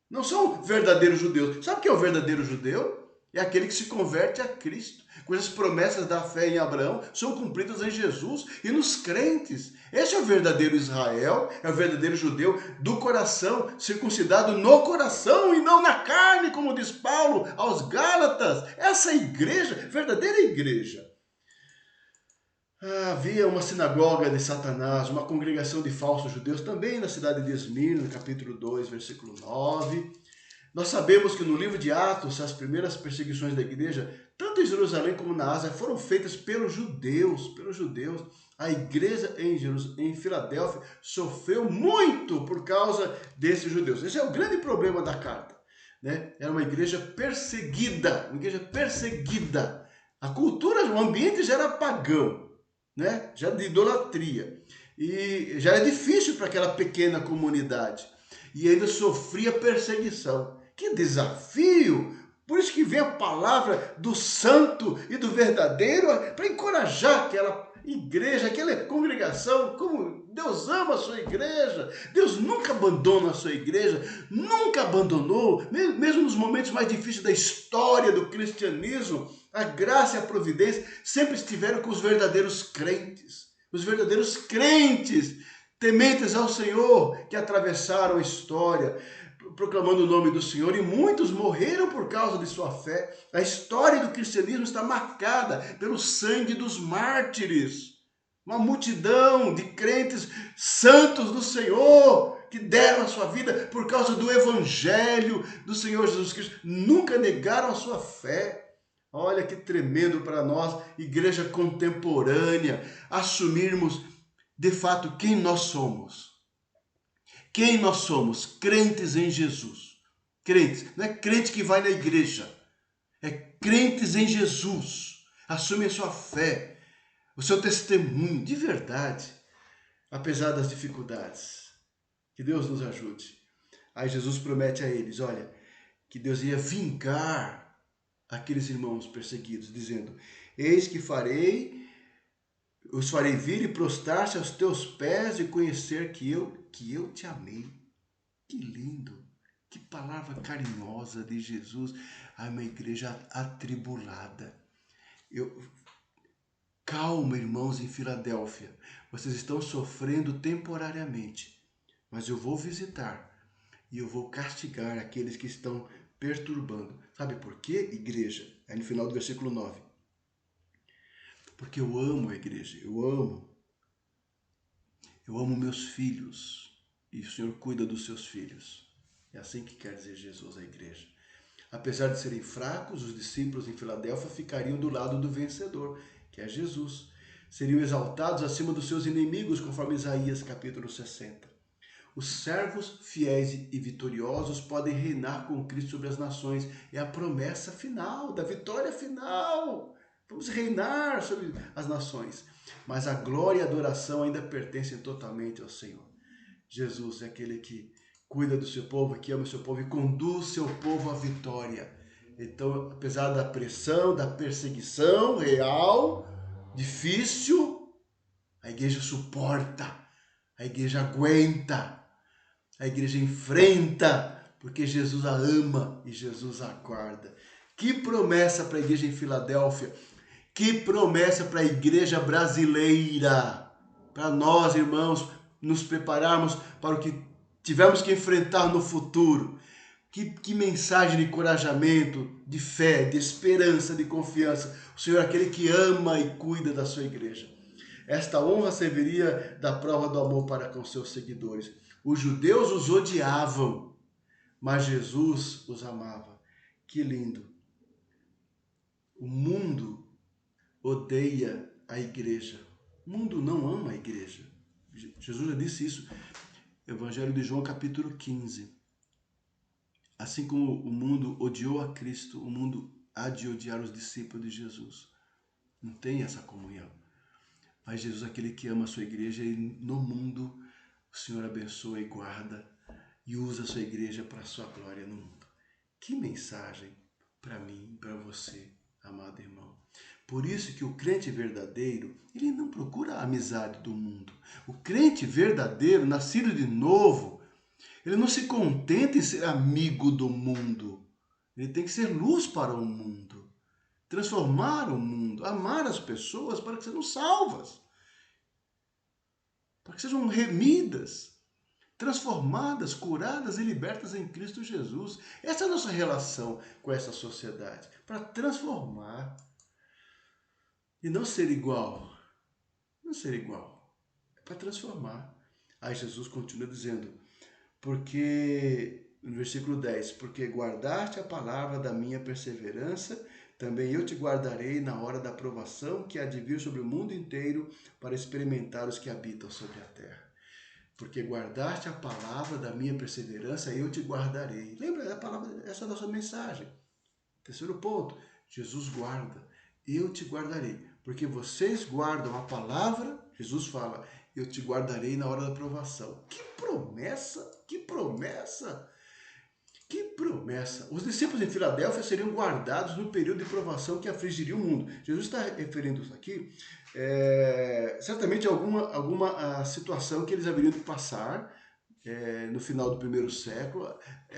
não são verdadeiros judeus. Sabe o que é o verdadeiro judeu? É aquele que se converte a Cristo, cujas promessas da fé em Abraão são cumpridas em Jesus e nos crentes. Esse é o verdadeiro Israel, é o verdadeiro judeu do coração, circuncidado no coração e não na carne, como diz Paulo aos Gálatas. Essa é a igreja, verdadeira igreja. Havia uma sinagoga de Satanás, uma congregação de falsos judeus, também na cidade de Esmirna, no capítulo 2, versículo 9. Nós sabemos que no livro de Atos, as primeiras perseguições da igreja, tanto em Jerusalém como na Ásia, foram feitas pelos judeus. A igreja em Filadélfia sofreu muito por causa desses judeus. Esse é o grande problema da carta, né? Era uma igreja perseguida, A cultura, o ambiente já era pagão, né? Já de idolatria. E já é difícil para aquela pequena comunidade. E ainda sofria perseguição. Que desafio! Por isso que vem a palavra do santo e do verdadeiro para encorajar aquela igreja, aquela congregação, como Deus ama a sua igreja. Deus nunca abandona a sua igreja, nunca abandonou, mesmo nos momentos mais difíceis da história do cristianismo, a graça e a providência sempre estiveram com os verdadeiros crentes. Os verdadeiros crentes, tementes ao Senhor, que atravessaram a história, proclamando o nome do Senhor, e muitos morreram por causa de sua fé. A história do cristianismo está marcada pelo sangue dos mártires. Uma multidão de crentes santos do Senhor, que deram a sua vida por causa do evangelho do Senhor Jesus Cristo, nunca negaram a sua fé. Olha que tremendo para nós, igreja contemporânea, assumirmos de fato quem nós somos. Quem nós somos? Crentes em Jesus. Crentes, não é crente que vai na igreja. É crentes em Jesus. Assume a sua fé, o seu testemunho de verdade, apesar das dificuldades. Que Deus nos ajude. Aí Jesus promete a eles, olha, que Deus ia vingar aqueles irmãos perseguidos, dizendo: eis que os farei vir e prostrar-se aos teus pés e conhecer que eu te amei. Que lindo, que palavra carinhosa de Jesus a uma igreja atribulada. Calma, irmãos em Filadélfia, vocês estão sofrendo temporariamente, mas eu vou visitar e eu vou castigar aqueles que estão perturbando. Sabe por quê, igreja? É no final do versículo 9. Porque eu amo a igreja, eu amo meus filhos, e o Senhor cuida dos seus filhos. É assim que quer dizer Jesus à igreja. Apesar de serem fracos, os discípulos em Filadélfia ficariam do lado do vencedor, que é Jesus. Seriam exaltados acima dos seus inimigos, conforme Isaías capítulo 60. Os servos fiéis e vitoriosos podem reinar com Cristo sobre as nações. É a promessa final, da vitória final. Vamos reinar sobre as nações. Mas a glória e a adoração ainda pertencem totalmente ao Senhor. Jesus é aquele que cuida do seu povo, que ama o seu povo e conduz o seu povo à vitória. Então, apesar da pressão, da perseguição real, difícil, a igreja suporta, a igreja aguenta, a igreja enfrenta, porque Jesus a ama e Jesus a guarda. Que promessa para a igreja em Filadélfia! Que promessa para a igreja brasileira! Para nós, irmãos, nos prepararmos para o que tivemos que enfrentar no futuro. Que mensagem de encorajamento, de fé, de esperança, de confiança. O Senhor é aquele que ama e cuida da sua igreja. Esta honra serviria da prova do amor para com seus seguidores. Os judeus os odiavam, mas Jesus os amava. Que lindo! O mundo odeia a igreja. O mundo não ama a igreja. Jesus já disse isso. Evangelho de João, capítulo 15. Assim como o mundo odiou a Cristo, o mundo há de odiar os discípulos de Jesus. Não tem essa comunhão. Mas Jesus é aquele que ama a sua igreja e no mundo o Senhor abençoa e guarda e usa a sua igreja para a sua glória no mundo. Que mensagem para mim, para você, amado irmão. Por isso que o crente verdadeiro, ele não procura a amizade do mundo. O crente verdadeiro, nascido de novo, ele não se contenta em ser amigo do mundo. Ele tem que ser luz para o mundo, transformar o mundo, amar as pessoas para que sejam salvas, para que sejam remidas, transformadas, curadas e libertas em Cristo Jesus. Essa é a nossa relação com essa sociedade, para transformar e não ser igual. Não ser igual, é para transformar. Aí Jesus continua dizendo, porque, no versículo 10, porque guardaste a palavra da minha perseverança, também eu te guardarei na hora da provação que há de vir sobre o mundo inteiro para experimentar os que habitam sobre a terra. Porque guardaste a palavra da minha perseverança, eu te guardarei. Lembra da palavra, essa é a nossa mensagem. Terceiro ponto, Jesus guarda, eu te guardarei. Porque vocês guardam a palavra, Jesus fala, eu te guardarei na hora da provação. Que promessa, que promessa, que promessa. Os discípulos em Filadélfia seriam guardados no período de provação que afligiria o mundo. Jesus está referindo isso aqui, certamente alguma situação que eles haveriam de passar no final do primeiro século,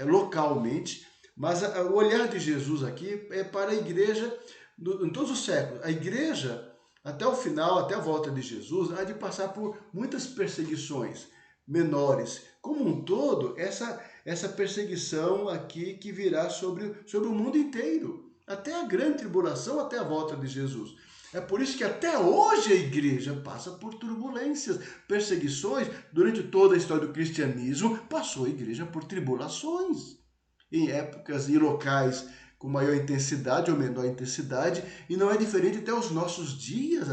localmente, mas o olhar de Jesus aqui é para a igreja em todos os séculos. A igreja, até o final, até a volta de Jesus, há de passar por muitas perseguições menores. Como um todo, essa perseguição aqui que virá sobre o mundo inteiro, até a grande tribulação, até a volta de Jesus. É por isso que até hoje a igreja passa por turbulências, perseguições. Durante toda a história do cristianismo, passou a igreja por tribulações. Em épocas e locais com maior intensidade ou menor intensidade, e não é diferente até os nossos dias,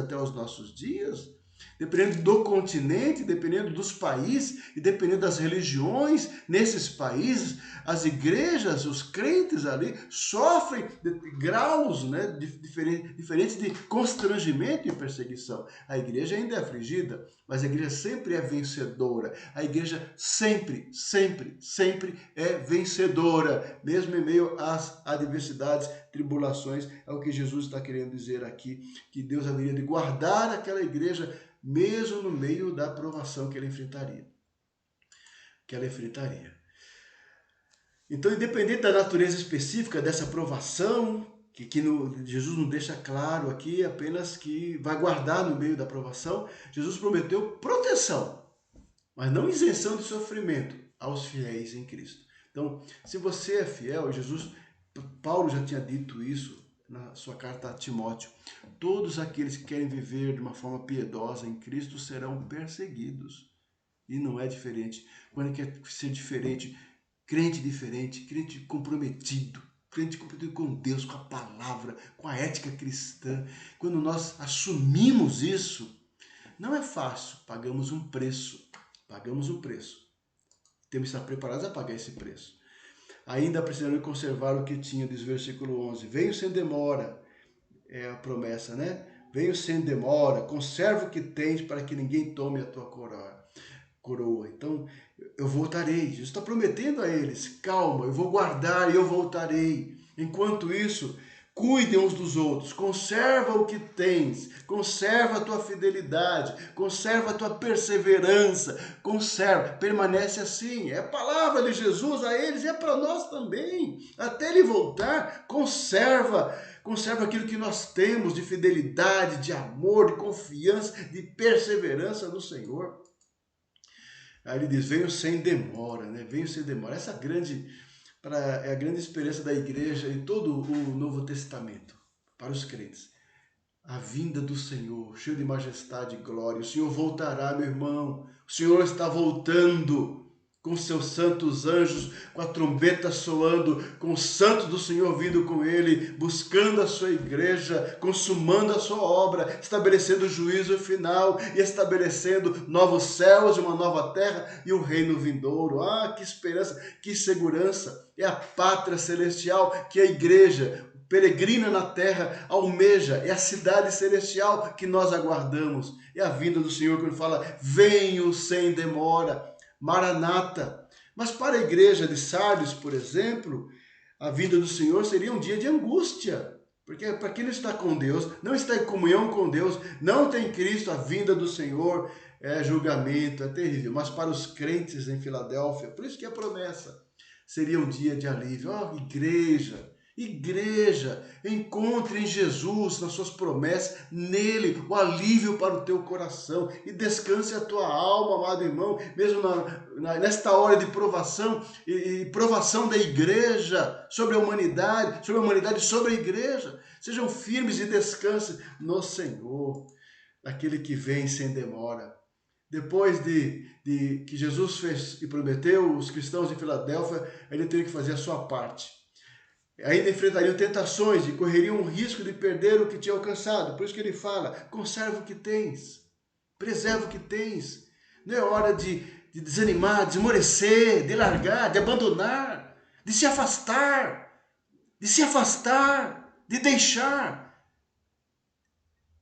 dependendo do continente, dependendo dos países e dependendo das religiões nesses países, as igrejas, os crentes ali sofrem graus, né, diferentes de constrangimento e perseguição. A igreja ainda é afligida, mas a igreja sempre é vencedora. A igreja sempre, sempre, sempre é vencedora, mesmo em meio às adversidades, tribulações. É o que Jesus está querendo dizer aqui, que Deus haveria de guardar aquela igreja mesmo no meio da provação que ela enfrentaria. Então, independente da natureza específica dessa provação, que Jesus não deixa claro aqui, apenas que vai guardar no meio da provação, Jesus prometeu proteção, mas não isenção de sofrimento aos fiéis em Cristo. Então, se você é fiel, Paulo já tinha dito isso na sua carta a Timóteo, todos aqueles que querem viver de uma forma piedosa em Cristo serão perseguidos. E não é diferente. Quando quer ser diferente, crente comprometido com Deus, com a palavra, com a ética cristã, quando nós assumimos isso, não é fácil, pagamos um preço. Temos que estar preparados a pagar esse preço. Ainda precisamos conservar o que tinha, diz o versículo 11. Venho sem demora, é a promessa, né? Venho sem demora, conserva o que tens para que ninguém tome a tua coroa. Então, eu voltarei. Jesus está prometendo a eles, calma, eu vou guardar e eu voltarei. Enquanto isso, cuidem uns dos outros, conserva o que tens, conserva a tua fidelidade, conserva a tua perseverança, permanece assim. É a palavra de Jesus a eles e é para nós também. Até ele voltar, conserva aquilo que nós temos de fidelidade, de amor, de confiança, de perseverança no Senhor. Aí ele diz, venho sem demora, né? Venho sem demora. Essa é a grande esperança da igreja e todo o Novo Testamento para os crentes. A vinda do Senhor, cheio de majestade e glória. O Senhor voltará, meu irmão. O Senhor está voltando com seus santos anjos, com a trombeta soando, com os santos do Senhor vindo com ele, buscando a sua igreja, consumando a sua obra, estabelecendo o juízo final e estabelecendo novos céus e uma nova terra e o reino vindouro. Ah, que esperança, que segurança! É a pátria celestial que a igreja peregrina na terra almeja, é a cidade celestial que nós aguardamos. É a vinda do Senhor quando fala, venho sem demora. Maranata. Mas para a igreja de Sardes, por exemplo, a vinda do Senhor seria um dia de angústia. Porque para quem não está com Deus, não está em comunhão com Deus, não tem Cristo, a vinda do Senhor é julgamento, é terrível. Mas para os crentes em Filadélfia, por isso que é a promessa, seria um dia de alívio. Oh, igreja, encontre em Jesus, nas suas promessas, nele, o alívio para o teu coração. E descanse a tua alma, amado irmão, mesmo nesta hora de provação e provação da igreja sobre a humanidade, sobre a igreja. Sejam firmes e descansem no Senhor, aquele que vem sem demora. Depois de que Jesus fez e prometeu os cristãos de Filadélfia, ele teria que fazer a sua parte. Ainda enfrentariam tentações e correriam o risco de perder o que tinha alcançado. Por isso que ele fala, conserva o que tens, preserva o que tens. Não é hora de desanimar, de esmorecer, de largar, de abandonar, de se afastar, de deixar.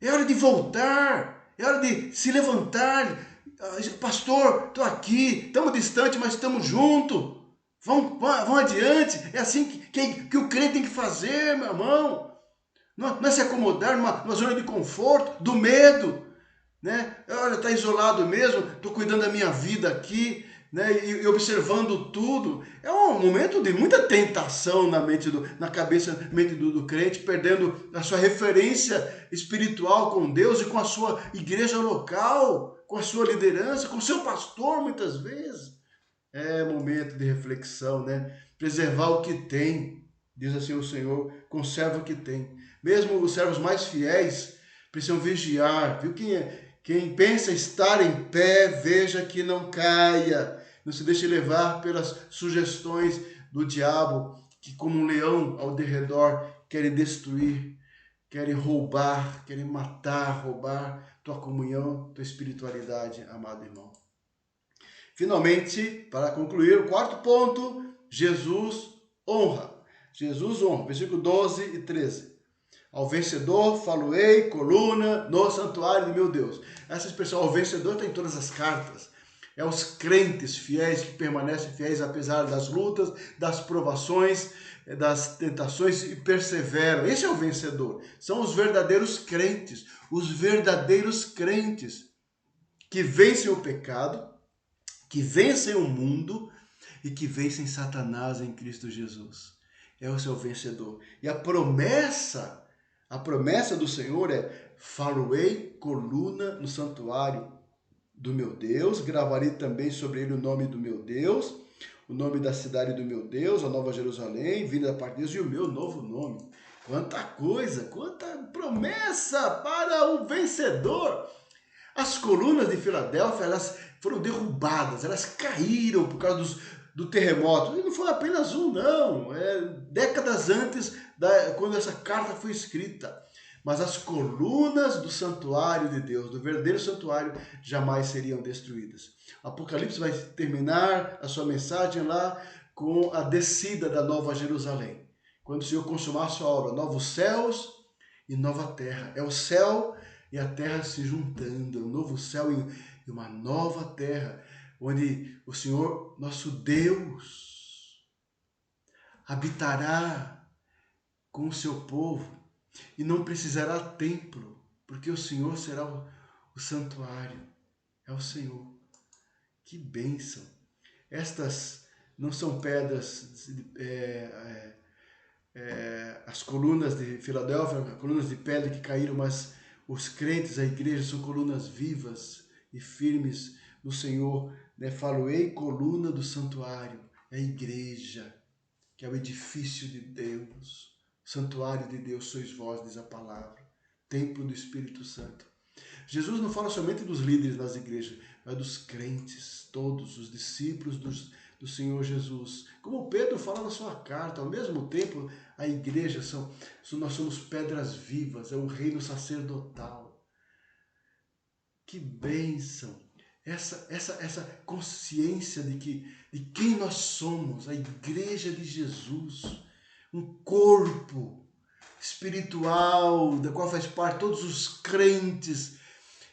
É hora de voltar, é hora de se levantar. Pastor, estou aqui, estamos distantes, mas estamos juntos. Vão adiante. É assim que o crente tem que fazer, meu irmão. Não é se acomodar numa zona de conforto, do medo. Né? Olha, está isolado mesmo, estou cuidando da minha vida aqui, né? E observando tudo. É um momento de muita tentação na cabeça do crente, perdendo a sua referência espiritual com Deus e com a sua igreja local, com a sua liderança, com o seu pastor, muitas vezes. É momento de reflexão, né? Preservar o que tem, diz assim o Senhor, conserva o que tem. Mesmo os servos mais fiéis precisam vigiar, viu? Quem pensa estar em pé, veja que não caia. Não se deixe levar pelas sugestões do diabo, que como um leão ao derredor querem destruir, querem roubar, querem matar, roubar tua comunhão, tua espiritualidade, amado irmão. Finalmente, para concluir, o quarto ponto, Jesus honra. Jesus honra, versículo 12 e 13. Ao vencedor falo-ei, coluna, no santuário do meu Deus. Essa expressão, ao vencedor, está em todas as cartas. É os crentes fiéis que permanecem fiéis apesar das lutas, das provações, das tentações e perseveram. Esse é o vencedor. São os verdadeiros crentes que vencem o pecado, que vencem o mundo e que vencem Satanás em Cristo Jesus. É o seu vencedor. E a promessa do Senhor é: falo-ei coluna no santuário do meu Deus, gravarei também sobre ele o nome do meu Deus, o nome da cidade do meu Deus, a Nova Jerusalém, vinda da parte de Deus, e o meu novo nome. Quanta coisa, quanta promessa para o vencedor! As colunas de Filadélfia, elas foram derrubadas, elas caíram por causa do terremoto. E não foi apenas um, não. Décadas antes, quando essa carta foi escrita. Mas as colunas do santuário de Deus, do verdadeiro santuário, jamais seriam destruídas. Apocalipse vai terminar a sua mensagem lá com a descida da Nova Jerusalém. Quando o Senhor consumar a sua obra, novos céus e nova terra. É o céu e a terra se juntando, um novo céu e uma nova terra, onde o Senhor, nosso Deus, habitará com o seu povo e não precisará templo, porque o Senhor será o santuário, é o Senhor. Que bênção! Estas não são pedras, as colunas de Filadélfia, colunas de pedra que caíram, mas os crentes, a igreja, são colunas vivas e firmes no Senhor. Né? Falo-ei, coluna do santuário, é a igreja, que é o edifício de Deus. Santuário de Deus sois vós, diz a palavra. Templo do Espírito Santo. Jesus não fala somente dos líderes das igrejas, mas dos crentes, todos os discípulos do Senhor Jesus. Como Pedro fala na sua carta, ao mesmo tempo a igreja nós somos pedras vivas, é um reino sacerdotal. Que bênção! Essa consciência de quem nós somos, a igreja de Jesus, um corpo espiritual, da qual faz parte todos os crentes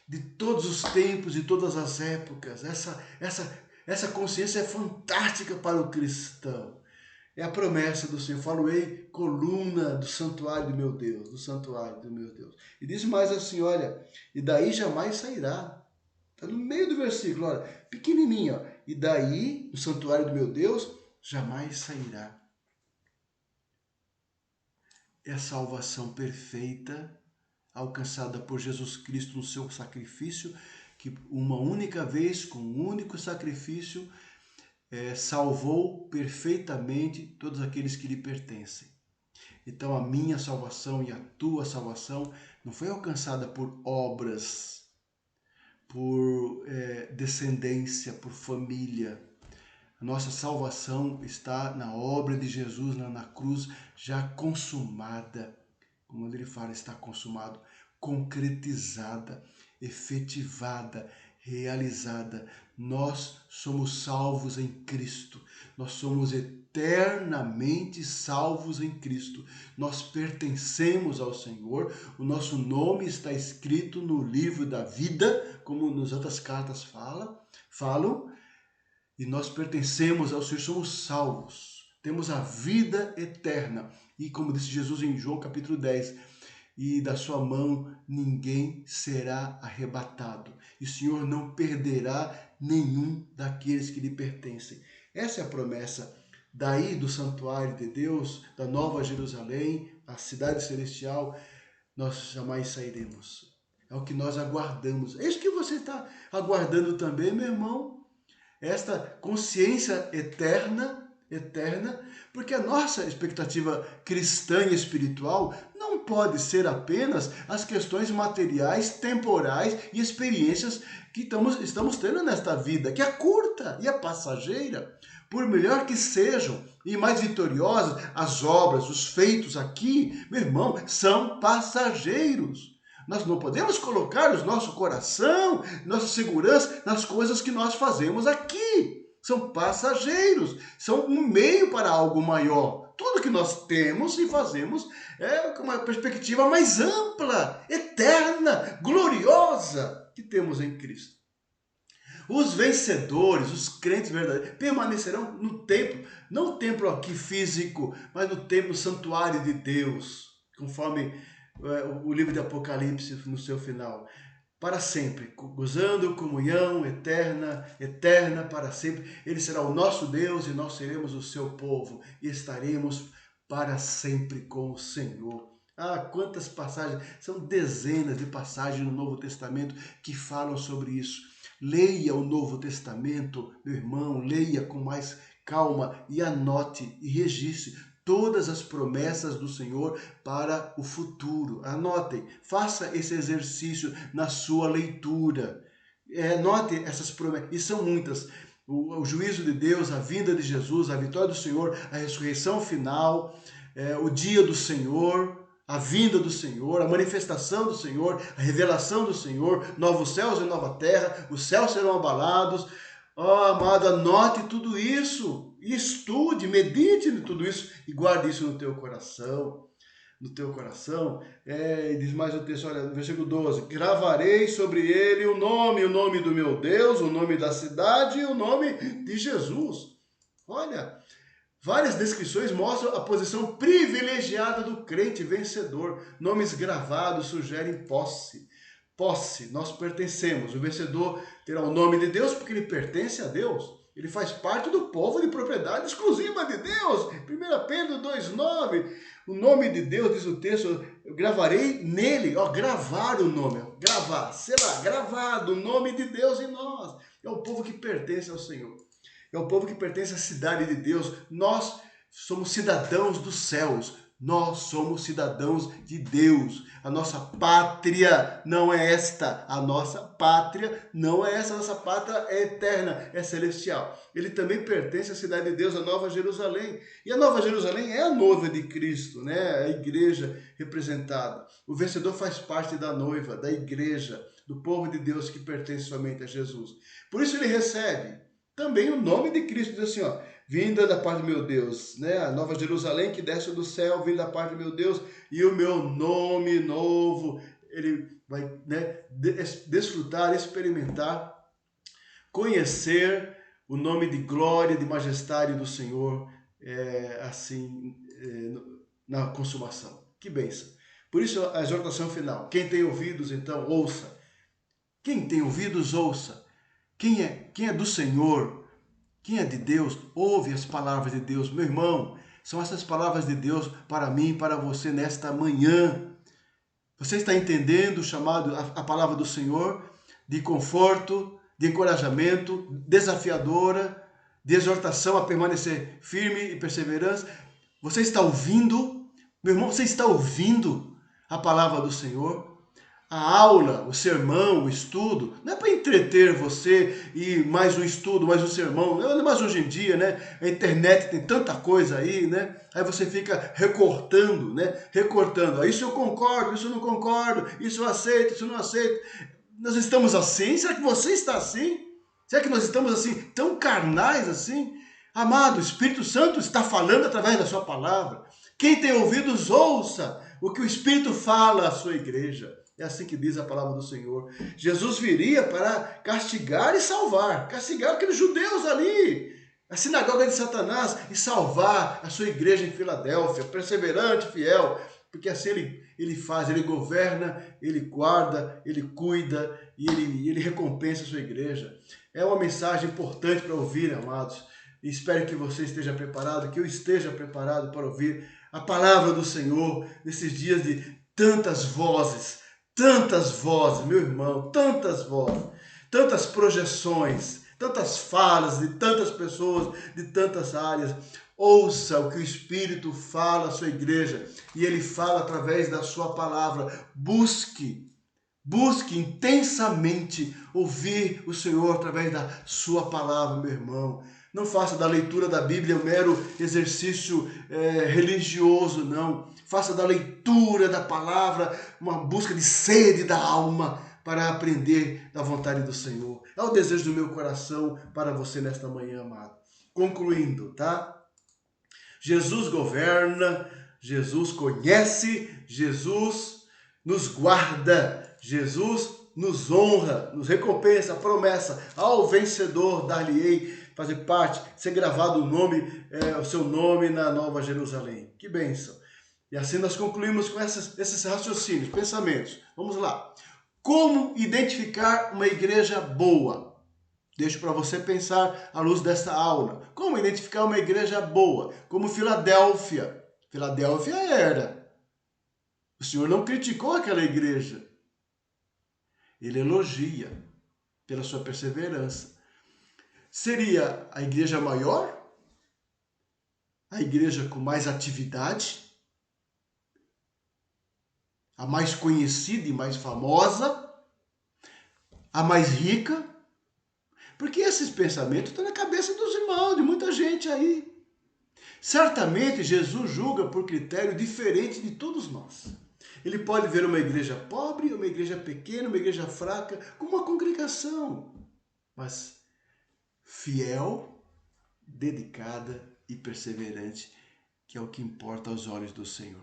de todos os tempos e todas as épocas. Essa consciência é fantástica para o cristão. É a promessa do Senhor. Falo-ei, coluna do santuário do meu Deus, do santuário do meu Deus. E diz mais assim, olha, e daí jamais sairá. Está no meio do versículo, olha, pequenininho, ó. E daí, no santuário do meu Deus, jamais sairá. É a salvação perfeita, alcançada por Jesus Cristo no seu sacrifício, que uma única vez, com um único sacrifício, salvou perfeitamente todos aqueles que lhe pertencem. Então a minha salvação e a tua salvação não foi alcançada por obras, por descendência, por família. A nossa salvação está na obra de Jesus na cruz, já consumada. Como ele fala, está consumado, concretizada, efetivada, realizada. Nós somos salvos em Cristo. Nós somos eternamente salvos em Cristo. Nós pertencemos ao Senhor. O nosso nome está escrito no livro da vida, como nas outras cartas falam. E nós pertencemos ao Senhor, somos salvos. Temos a vida eterna. E como disse Jesus em João capítulo 10, e da sua mão ninguém será arrebatado. E o Senhor não perderá nenhum daqueles que lhe pertencem. Essa é a promessa daí do santuário de Deus, da Nova Jerusalém, a cidade celestial. Nós jamais sairemos. É o que nós aguardamos. É isso que você está aguardando também, meu irmão. Esta consciência eterna, porque a nossa expectativa cristã e espiritual não pode ser apenas as questões materiais, temporais e experiências que estamos tendo nesta vida, que é curta e é passageira. Por melhor que sejam e mais vitoriosas as obras, os feitos aqui, meu irmão, são passageiros. Nós não podemos colocar o nosso coração, nossa segurança nas coisas que nós fazemos aqui. São passageiros, são um meio para algo maior. Tudo que nós temos e fazemos é com uma perspectiva mais ampla, eterna, gloriosa que temos em Cristo. Os vencedores, os crentes verdadeiros, permanecerão no templo, não o templo aqui físico, mas no templo, no santuário de Deus, conforme o livro de Apocalipse no seu final, para sempre, gozando comunhão eterna para sempre. Ele será o nosso Deus e nós seremos o seu povo e estaremos para sempre com o Senhor. Ah, quantas passagens, são dezenas de passagens no Novo Testamento que falam sobre isso. Leia o Novo Testamento, meu irmão, leia com mais calma e anote e registre todas as promessas do Senhor para o futuro. Anotem, faça esse exercício na sua leitura. Anote essas promessas, e são muitas. O juízo de Deus, a vinda de Jesus, a vitória do Senhor, a ressurreição final, o dia do Senhor, a vinda do Senhor, a manifestação do Senhor, a revelação do Senhor, novos céus e nova terra, os céus serão abalados. Amado, anote tudo isso, estude, medite em tudo isso e guarde isso no teu coração. No teu coração, diz mais o texto, olha, no versículo 12, gravarei sobre ele o nome do meu Deus, o nome da cidade e o nome de Jesus. Olha, várias descrições mostram a posição privilegiada do crente vencedor. Nomes gravados sugerem posse. Posse, nós pertencemos. O vencedor terá o nome de Deus porque ele pertence a Deus. Ele faz parte do povo de propriedade exclusiva de Deus. 1 Pedro 2,9. O nome de Deus, diz o texto, eu gravarei nele. Gravar o nome. Gravar, sei lá, gravado o nome de Deus em nós. É o povo que pertence ao Senhor. É o povo que pertence à cidade de Deus. Nós somos cidadãos dos céus. Nós somos cidadãos de Deus. A nossa pátria não é esta. A nossa pátria não é essa. A nossa pátria é eterna, é celestial. Ele também pertence à cidade de Deus, a Nova Jerusalém. E a Nova Jerusalém é a noiva de Cristo, né? A igreja representada. O vencedor faz parte da noiva, da igreja, do povo de Deus que pertence somente a Jesus. Por isso ele recebe também o nome de Cristo, diz assim, vinda da parte do meu Deus, né? A Nova Jerusalém que desce do céu, vinda da parte do meu Deus, e o meu nome novo, ele vai, né, desfrutar, experimentar, conhecer o nome de glória, de majestade do Senhor, na consumação. Que bênção. Por isso a exortação final, quem tem ouvidos, então, ouça. Quem tem ouvidos, ouça. Quem é do Senhor, Quem é de Deus, ouve as palavras de Deus. Meu irmão, são essas palavras de Deus para mim e para você nesta manhã. Você está entendendo o chamado, a palavra do Senhor, de conforto, de encorajamento, desafiadora, de exortação a permanecer firme e perseverança? Você está ouvindo? Meu irmão, você está ouvindo a palavra do Senhor? A aula, o sermão, o estudo, não é para entreter você e mais um estudo, mais um sermão. Não é mais hoje em dia, né? A internet tem tanta coisa aí, né? Aí você fica recortando, né? Recortando. Isso eu concordo, isso eu não concordo, isso eu aceito, isso eu não aceito. Nós estamos assim? Será que você está assim? Será que nós estamos assim, tão carnais assim? Amado, o Espírito Santo está falando através da sua palavra. Quem tem ouvidos, ouça o que o Espírito fala à sua igreja. É assim que diz a palavra do Senhor. Jesus viria para castigar e salvar. Castigar aqueles judeus ali, a sinagoga de Satanás, e salvar a sua igreja em Filadélfia, perseverante, fiel. Porque assim ele faz, ele governa, ele guarda, ele cuida e ele recompensa a sua igreja. É uma mensagem importante para ouvir, amados. E espero que você esteja preparado, que eu esteja preparado para ouvir a palavra do Senhor nesses dias de tantas vozes, meu irmão, tantas projeções, tantas falas de tantas pessoas, de tantas áreas. Ouça o que o Espírito fala à sua igreja, e ele fala através da sua palavra. Busque intensamente ouvir o Senhor através da sua palavra, meu irmão. Não faça da leitura da Bíblia um mero exercício religioso, não. Faça da leitura da palavra uma busca de sede da alma para aprender da vontade do Senhor. É o desejo do meu coração para você nesta manhã, amado. Concluindo, tá? Jesus governa, Jesus conhece, Jesus nos guarda, Jesus nos honra, nos recompensa, a promessa: ao vencedor dar-lhe-ei fazer parte, ser gravado o seu nome na Nova Jerusalém. Que bênção! E assim nós concluímos com esses raciocínios, pensamentos. Vamos lá. Como identificar uma igreja boa? Deixo para você pensar à luz desta aula. Como identificar uma igreja boa? Como Filadélfia. Filadélfia era. O Senhor não criticou aquela igreja. Ele elogia pela sua perseverança. Seria a igreja maior? A igreja com mais atividade? A mais conhecida e mais famosa? A mais rica? Porque esses pensamentos estão na cabeça dos irmãos, de muita gente aí. Certamente Jesus julga por critério diferente de todos nós. Ele pode ver uma igreja pobre, uma igreja pequena, uma igreja fraca, como uma congregação, mas fiel, dedicada e perseverante, que é o que importa aos olhos do Senhor.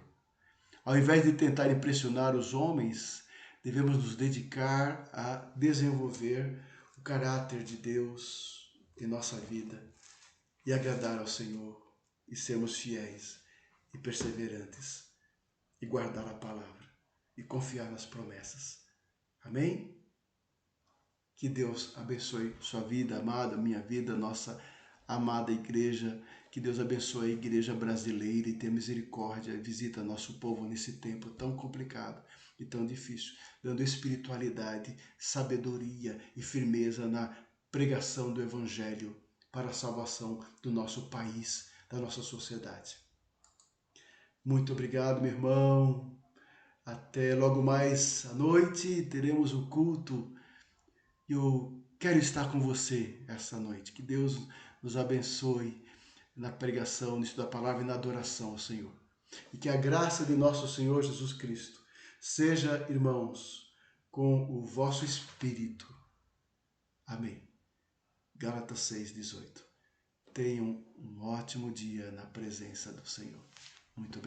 Ao invés de tentar impressionar os homens, devemos nos dedicar a desenvolver o caráter de Deus em nossa vida e agradar ao Senhor e sermos fiéis e perseverantes e guardar a palavra e confiar nas promessas. Amém? Que Deus abençoe sua vida, amada, minha vida, nossa amada igreja. Que Deus abençoe a igreja brasileira e tenha misericórdia e visita nosso povo nesse tempo tão complicado e tão difícil, dando espiritualidade, sabedoria e firmeza na pregação do Evangelho para a salvação do nosso país, da nossa sociedade. Muito obrigado, meu irmão. Até logo mais à noite, teremos o culto. Eu quero estar com você essa noite. Que Deus nos abençoe na pregação, no estudo da palavra e na adoração ao Senhor. E que a graça de nosso Senhor Jesus Cristo seja, irmãos, com o vosso espírito. Amém. Gálatas 6:18. Tenham um ótimo dia na presença do Senhor. Muito obrigado.